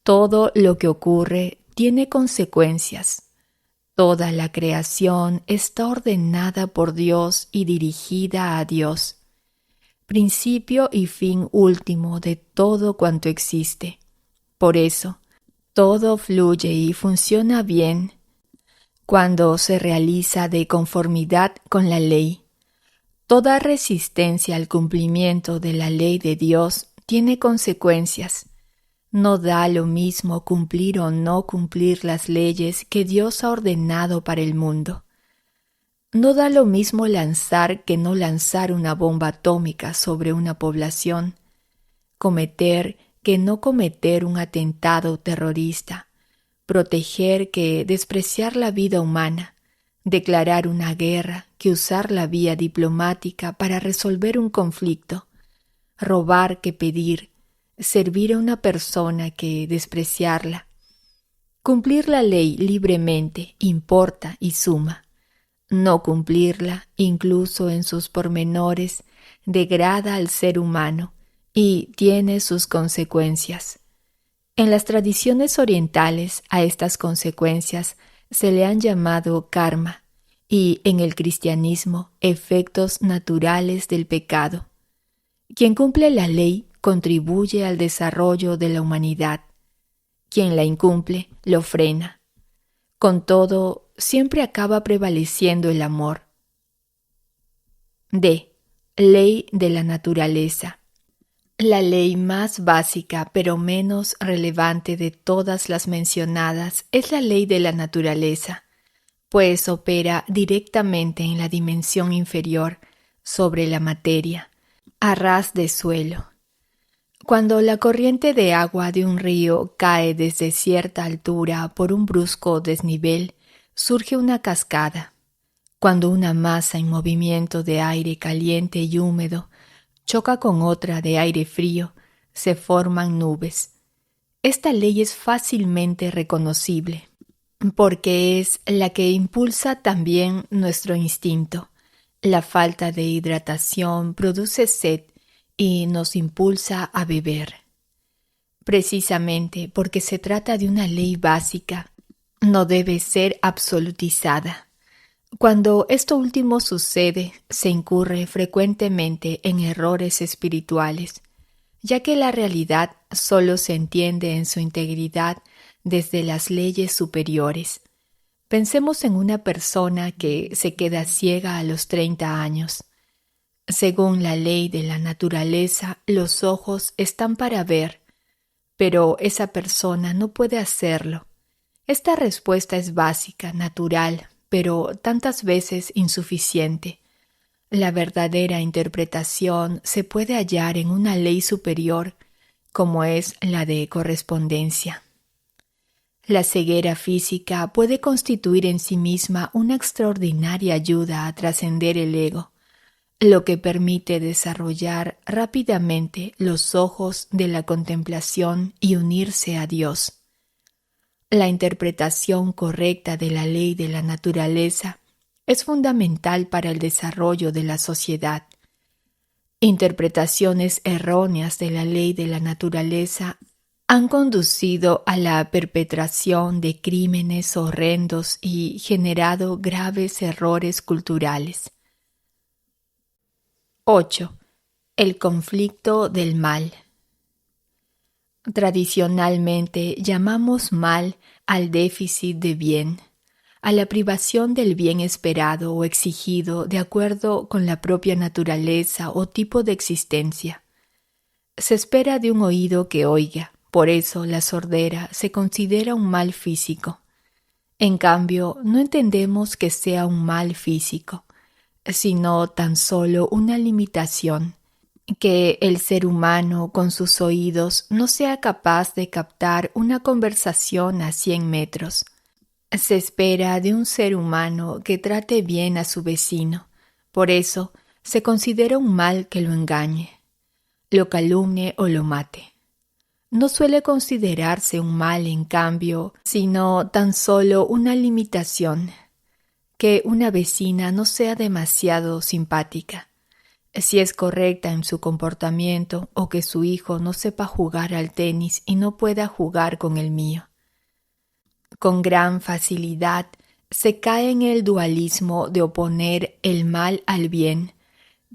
Todo lo que ocurre tiene consecuencias. Toda la creación está ordenada por Dios y dirigida a Dios, principio y fin último de todo cuanto existe. Por eso, todo fluye y funciona bien cuando se realiza de conformidad con la ley. Toda resistencia al cumplimiento de la ley de Dios tiene consecuencias. No da lo mismo cumplir o no cumplir las leyes que Dios ha ordenado para el mundo. No da lo mismo lanzar que no lanzar una bomba atómica sobre una población, cometer que no cometer un atentado terrorista, proteger que despreciar la vida humana, declarar una guerra que usar la vía diplomática para resolver un conflicto, robar que pedir, servir a una persona que despreciarla. Cumplir la ley libremente importa y suma. No cumplirla, incluso en sus pormenores, degrada al ser humano y tiene sus consecuencias. En las tradiciones orientales a estas consecuencias se le han llamado karma y en el cristianismo efectos naturales del pecado. Quien cumple la ley contribuye al desarrollo de la humanidad. Quien la incumple lo frena. Con todo, siempre acaba prevaleciendo el amor. D. Ley de la naturaleza. La ley más básica pero menos relevante de todas las mencionadas es la ley de la naturaleza, pues opera directamente en la dimensión inferior, sobre la materia, a ras de suelo. Cuando la corriente de agua de un río cae desde cierta altura por un brusco desnivel, surge una cascada. Cuando una masa en movimiento de aire caliente y húmedo choca con otra de aire frío, se forman nubes. Esta ley es fácilmente reconocible, porque es la que impulsa también nuestro instinto. La falta de hidratación produce sed y nos impulsa a beber. Precisamente porque se trata de una ley básica, no debe ser absolutizada. Cuando esto último sucede, se incurre frecuentemente en errores espirituales, ya que la realidad solo se entiende en su integridad desde las leyes superiores. Pensemos en una persona que se queda ciega a los 30 años. Según la ley de la naturaleza, los ojos están para ver, pero esa persona no puede hacerlo. Esta respuesta es básica, natural, pero tantas veces insuficiente. La verdadera interpretación se puede hallar en una ley superior, como es la de correspondencia. La ceguera física puede constituir en sí misma una extraordinaria ayuda a trascender el ego, lo que permite desarrollar rápidamente los ojos de la contemplación y unirse a Dios. La interpretación correcta de la ley de la naturaleza es fundamental para el desarrollo de la sociedad. Interpretaciones erróneas de la ley de la naturaleza han conducido a la perpetración de crímenes horrendos y generado graves errores culturales. 8. El conflicto del mal. Tradicionalmente llamamos mal al déficit de bien, a la privación del bien esperado o exigido de acuerdo con la propia naturaleza o tipo de existencia. Se espera de un oído que oiga, por eso la sordera se considera un mal físico. En cambio, no entendemos que sea un mal físico, sino tan solo una limitación, que el ser humano con sus oídos no sea capaz de captar una conversación a 100 metros. Se espera de un ser humano que trate bien a su vecino, por eso se considera un mal que lo engañe, lo calumnie o lo mate. No suele considerarse un mal, en cambio, sino tan solo una limitación, que una vecina no sea demasiado simpática, si es correcta en su comportamiento o que su hijo no sepa jugar al tenis y no pueda jugar con el mío. Con gran facilidad se cae en el dualismo de oponer el mal al bien,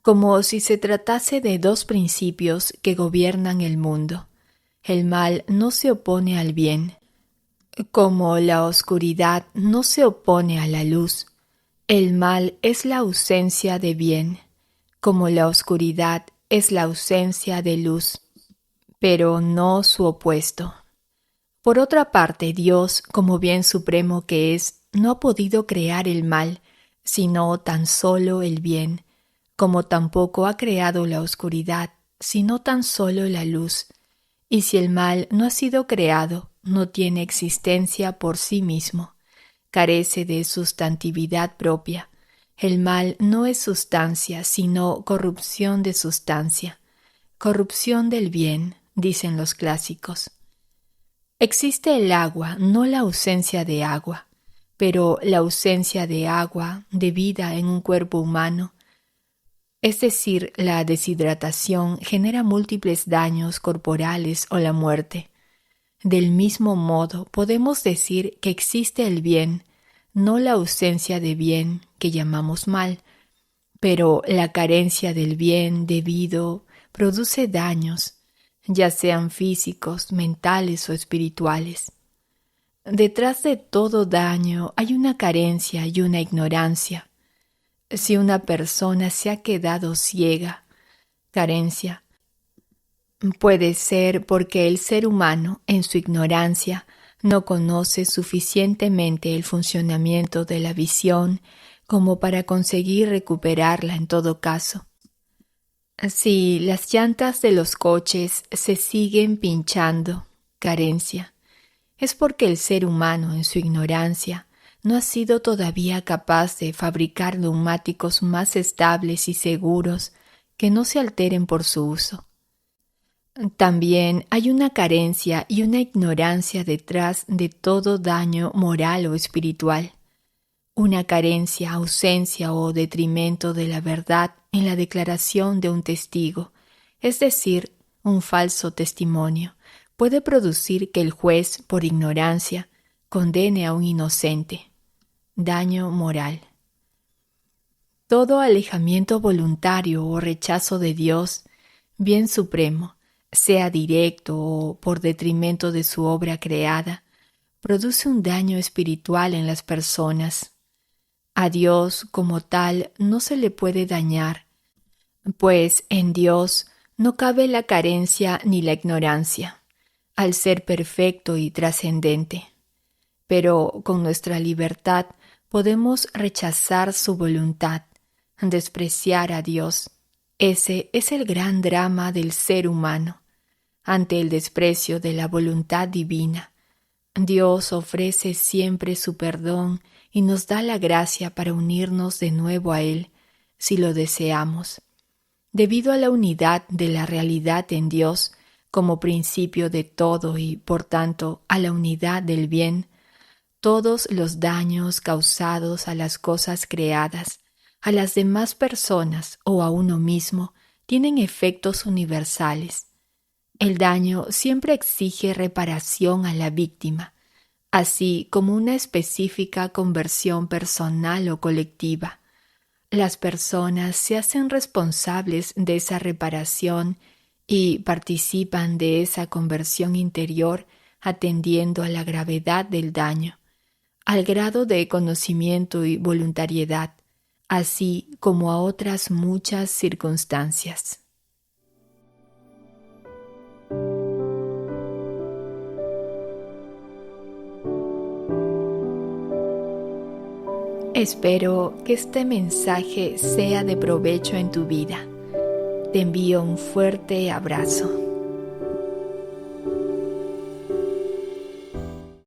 como si se tratase de dos principios que gobiernan el mundo. El mal no se opone al bien, como la oscuridad no se opone a la luz. El mal es la ausencia de bien, como la oscuridad es la ausencia de luz, pero no su opuesto. Por otra parte, Dios, como bien supremo que es, no ha podido crear el mal, sino tan solo el bien, como tampoco ha creado la oscuridad, sino tan solo la luz. Y si el mal no ha sido creado, no tiene existencia por sí mismo, carece de sustantividad propia. El mal no es sustancia, sino corrupción de sustancia. Corrupción del bien, dicen los clásicos. Existe el agua, no la ausencia de agua, pero la ausencia de agua, de vida en un cuerpo humano, es decir, la deshidratación genera múltiples daños corporales o la muerte. Del mismo modo, podemos decir que existe el bien, no la ausencia de bien que llamamos mal, pero la carencia del bien debido produce daños, ya sean físicos, mentales o espirituales. Detrás de todo daño hay una carencia y una ignorancia. Si una persona se ha quedado ciega, carencia, puede ser porque el ser humano, en su ignorancia, no conoce suficientemente el funcionamiento de la visión como para conseguir recuperarla en todo caso. Si las llantas de los coches se siguen pinchando, carencia, es porque el ser humano, en su ignorancia, no ha sido todavía capaz de fabricar neumáticos más estables y seguros que no se alteren por su uso. También hay una carencia y una ignorancia detrás de todo daño moral o espiritual. Una carencia, ausencia o detrimento de la verdad en la declaración de un testigo, es decir, un falso testimonio, puede producir que el juez, por ignorancia, condene a un inocente. Daño moral. Todo alejamiento voluntario o rechazo de Dios, bien supremo, sea directo o por detrimento de su obra creada, produce un daño espiritual en las personas. A Dios como tal no se le puede dañar, pues en Dios no cabe la carencia ni la ignorancia. al ser perfecto y trascendente. Pero con nuestra libertad podemos rechazar su voluntad, despreciar a Dios. Ese es el gran drama del ser humano. Ante el desprecio de la voluntad divina, Dios ofrece siempre su perdón y nos da la gracia para unirnos de nuevo a Él, si lo deseamos. Debido a la unidad de la realidad en Dios como principio de todo y, por tanto, a la unidad del bien, todos los daños causados a las cosas creadas, a las demás personas o a uno mismo, tienen efectos universales. El daño siempre exige reparación a la víctima, así como una específica conversión personal o colectiva. Las personas se hacen responsables de esa reparación y participan de esa conversión interior atendiendo a la gravedad del daño, al grado de conocimiento y voluntariedad, así como a otras muchas circunstancias. Espero que este mensaje sea de provecho en tu vida. Te envío un fuerte abrazo.